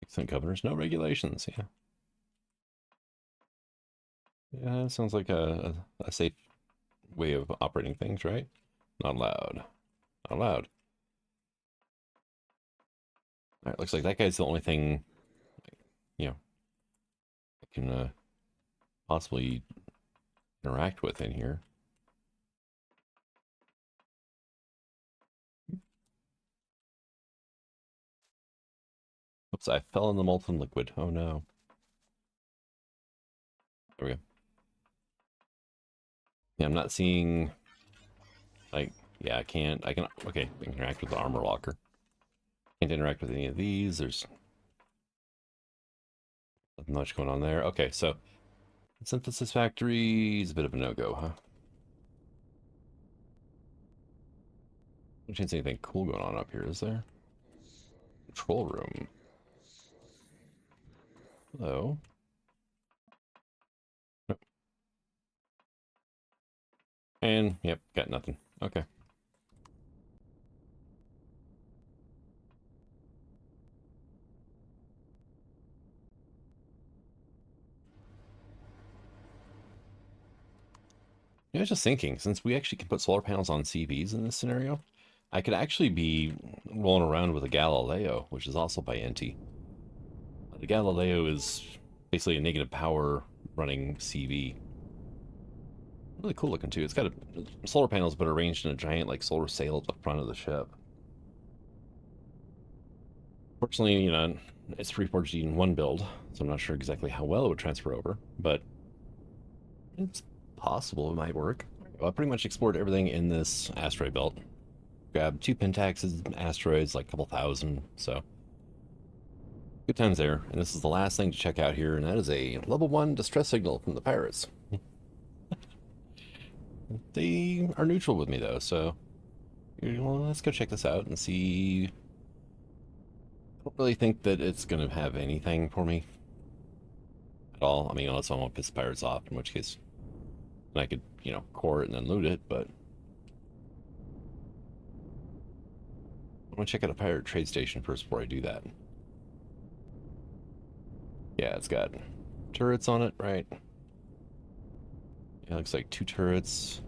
Excellent governors, no regulations. Yeah. Yeah, sounds like a safe way of operating things, right? Not allowed. Not allowed. All right, looks like that guy's the only thing, you know, I can possibly interact with in here. Oops, I fell in the molten liquid. Oh no. There we go. Yeah, I'm not seeing, like, yeah, I can, okay, I can interact with the armor locker. Can't interact with any of these. There's nothing much going on there. Okay, so synthesis factory is a bit of a no-go, huh? No chance anything cool going on up here, is there? Control room. Hello. Nope. And, yep, got nothing. Okay. I was just thinking, since we actually can put solar panels on CVs in this scenario, I could actually be rolling around with a Galileo, which is also by NT. The Galileo is basically a negative power running CV. Really cool looking too. It's got solar panels, but arranged in a giant like solar sail at the front of the ship. Fortunately, you know, it's Reforged in one build, so I'm not sure exactly how well it would transfer over, but it's possible it might work. Well, I pretty much explored everything in this asteroid belt. Grabbed 2 pentaxes, asteroids, like a couple thousand, so good times there. And this is the last thing to check out here, and that is a level 1 distress signal from the pirates. They are neutral with me though, so well, let's go check this out and see. I don't really think that it's going to have anything for me at all. I mean, unless I want to piss the pirates off, in which case then I could, you know, core it and then loot it, but I want to check out a pirate trade station first before I do that. Yeah, it's got turrets on it, right? Yeah, it looks like 2 turrets.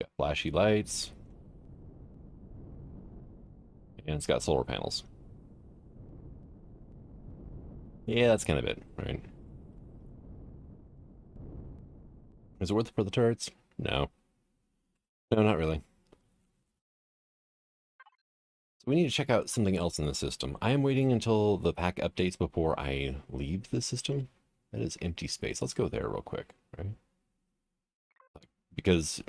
Got flashy lights. And it's got solar panels. Yeah, that's kind of it, right? Is it worth it for the turrets? No. No, not really. So we need to check out something else in the system. I am waiting until the pack updates before I leave the system. That is empty space. Let's go there real quick, right? Because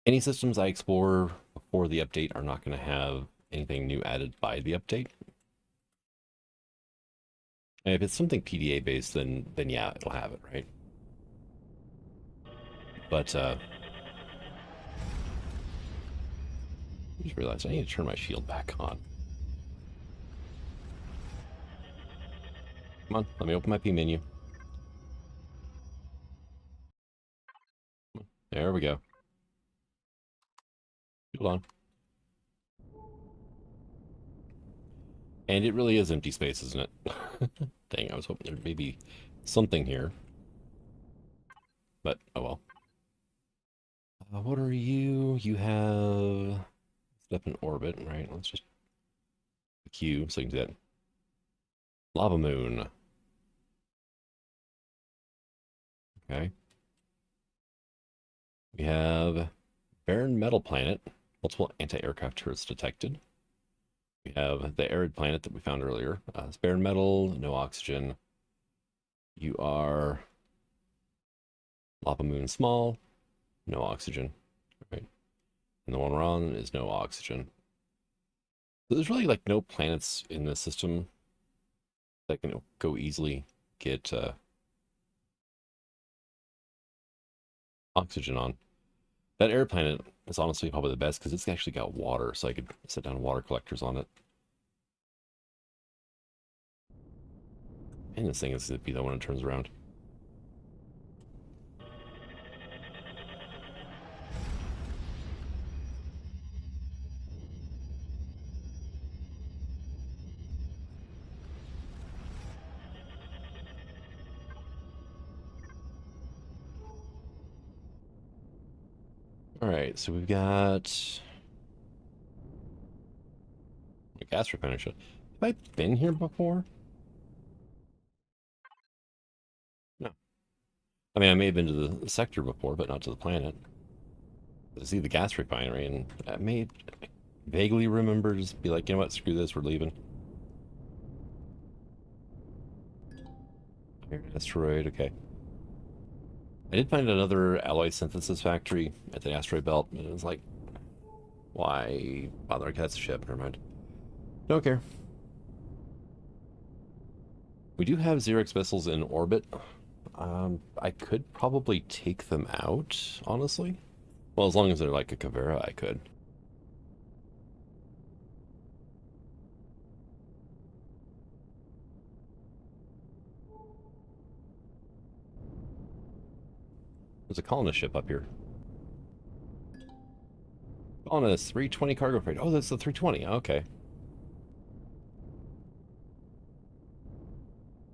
any systems I explore before the update are not going to have anything new added by the update. And if it's something PDA based, then yeah, it'll have it, right? But I just realized I need to turn my shield back on. Come on, let me open my P menu. There we go. Hold on. And it really is empty space, isn't it? Dang, I was hoping there'd maybe something here. But, oh well. What are you? You have step in orbit, right? Let's just Q so you can do that. Lava moon. Okay. We have barren metal planet, multiple anti-aircraft turrets detected. We have the arid planet that we found earlier. It's barren metal, no oxygen. You are lava moon small, no oxygen, right? And the one we're on is no oxygen. So there's really like no planets in this system that can go easily get oxygen on. That air planet is honestly probably the best because it's actually got water, so I could set down water collectors on it. And this thing is to be the one that turns around. All right, so we've got a gas replenisher. Have I been here before? No. I mean, I may have been to the sector before, but not to the planet. I see the gas refinery, and I may vaguely remember just be like, you know what, screw this, we're leaving. Asteroid, okay. I did find another alloy synthesis factory at the asteroid belt, and it was like, why bother? That's the ship, never mind. Don't care. We do have Xerox vessels in orbit. I could probably take them out, honestly. Well, as long as they're like a Kavera, I could. There's a colonist ship up here. Colonist 320 cargo freight. Oh, that's the 320. Okay.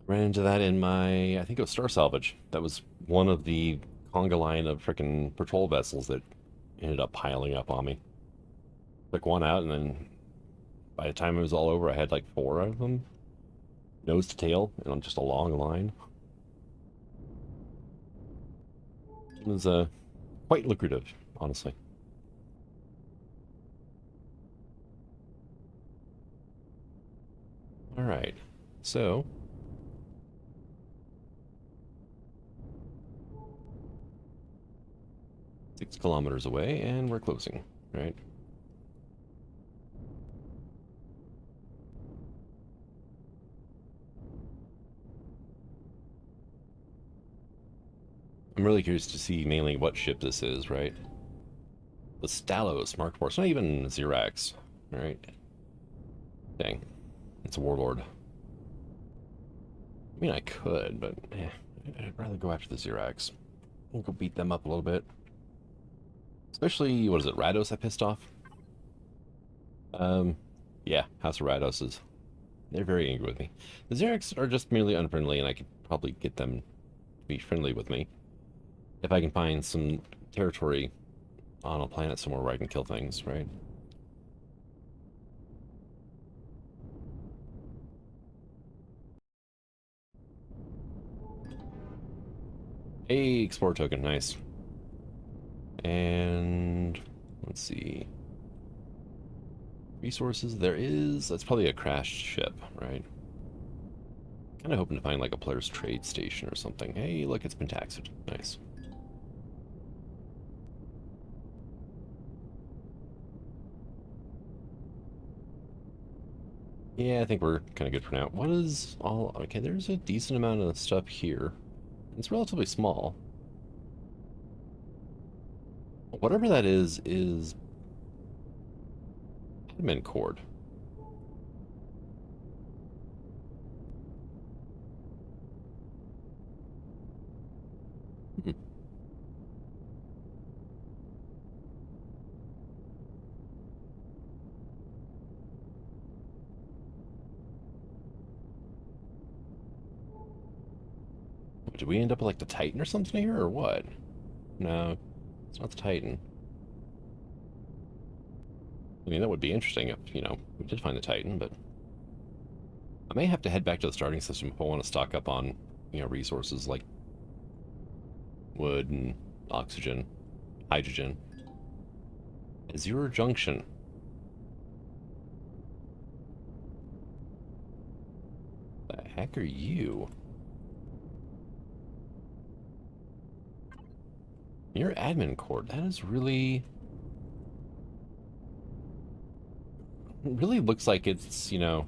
Ran into that in my, I think it was Star Salvage. That was one of the conga line of freaking patrol vessels that ended up piling up on me. Took one out, and then by the time it was all over, I had like four of them, nose to tail, and on just a long line. It was quite lucrative, honestly. All right, so 6 kilometers away, and we're closing, right? I'm really curious to see mainly what ship this is, right? The Stalos Mark IV. It's not even Xerax, right? Dang, it's a warlord. I mean, I could, but I'd rather go after the Xerax. I'll go beat them up a little bit. Especially, what is it, Rados I pissed off? Yeah, House of Rados is... They're very angry with me. The Xerax are just merely unfriendly, and I could probably get them to be friendly with me. If I can find some territory on a planet somewhere where I can kill things, right? Hey, Explorer token, nice. And let's see. Resources, there is... That's probably a crashed ship, right? Kind of hoping to find like a player's trade station or something. Hey, look, it's been taxed. Nice. Yeah, I think we're kind of good for now. What is all... Okay, there's a decent amount of stuff here. It's relatively small. Whatever that is admin cord. Hmm. Did we end up with like the Titan or something here, or what? No, it's not the Titan. I mean, that would be interesting if, we did find the Titan, but I may have to head back to the starting system if I want to stock up on, resources like wood and oxygen. hydrogen. Zero junction. The heck are you? Your admin cord. That is really looks like it's, you know,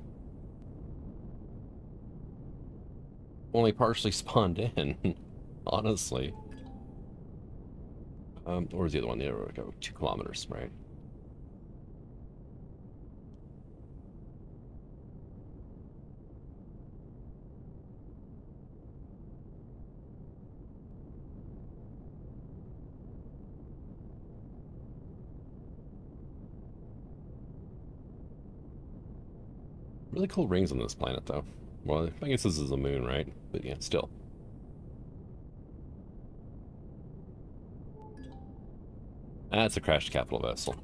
only partially spawned in. Honestly. Where's the other one? There we go. 2 kilometers, right? Really cool rings on this planet, though. Well, I guess this is a moon, right? But yeah, still. That's a crashed capital vessel.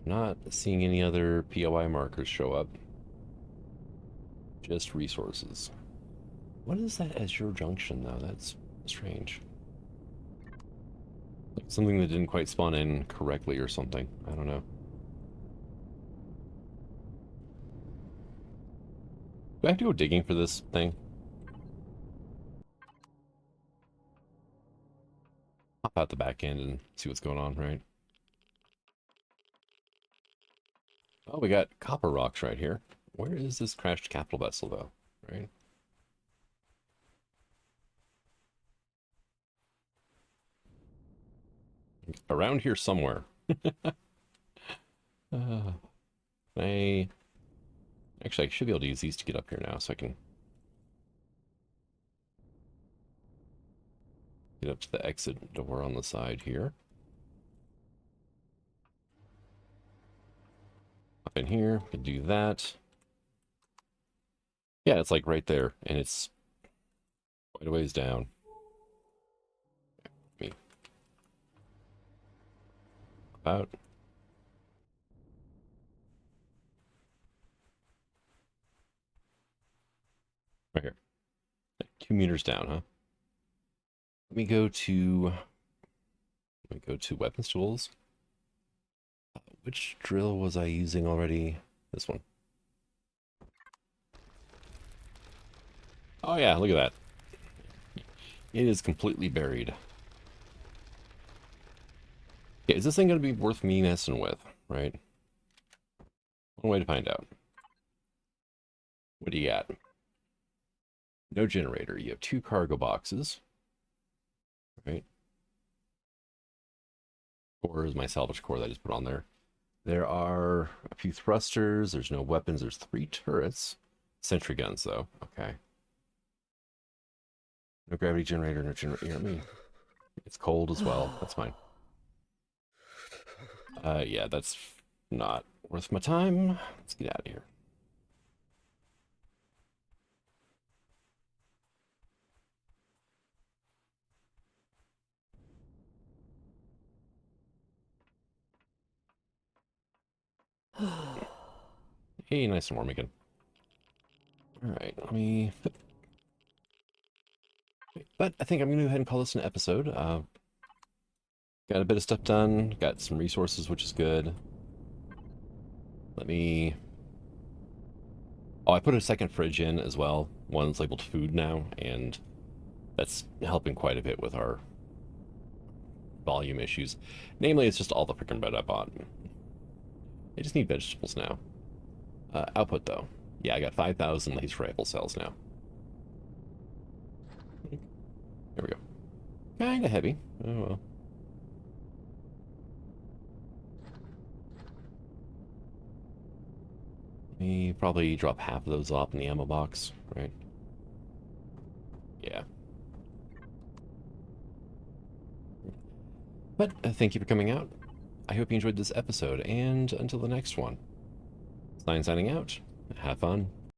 Not seeing any other POI markers show up. Just resources. What is that Azure Junction, though? That's strange. Like something that didn't quite spawn in correctly or something. I don't know. Do I have to go digging for this thing? Hop out the back end and see what's going on, right? Oh, we got copper rocks right here. Where is this crashed capital vessel, though? Right? Around here somewhere. Actually, I should be able to use these to get up here now, so I can get up to the exit door on the side here. Up in here, can do that. Yeah, it's like right there, and it's quite a ways down. Me. About. Right here. 2 meters down, huh? Let me go to weapons tools. Which drill was I using already? This one. Oh yeah, look at that. It is completely buried. Yeah, is this thing going to be worth me messing with, right? One way to find out. What do you got? No generator. You have 2 cargo boxes. Right? Core is my salvage core that I just put on there. There are a few thrusters. There's no weapons. There's 3 turrets. Sentry guns, though. Okay. No gravity generator, no generator. I mean, it's cold as well. That's fine. Yeah, that's not worth my time. Let's get out of here. Hey, nice and warm again. Alright, let me... But I think I'm going to go ahead and call this an episode. Got a bit of stuff done. Got some resources, which is good. Let me... Oh, I put a second fridge in as well. One's labeled food now, and that's helping quite a bit with our volume issues. Namely, it's just all the freaking bread I bought. I just need vegetables now. Output, though. Yeah, I got 5,000 laser rifle cells now. There we go. Kinda heavy. Oh, well. Me probably drop half of those off in the ammo box, right? Yeah. But thank you for coming out. I hope you enjoyed this episode, and until the next one. Signing out. Have fun.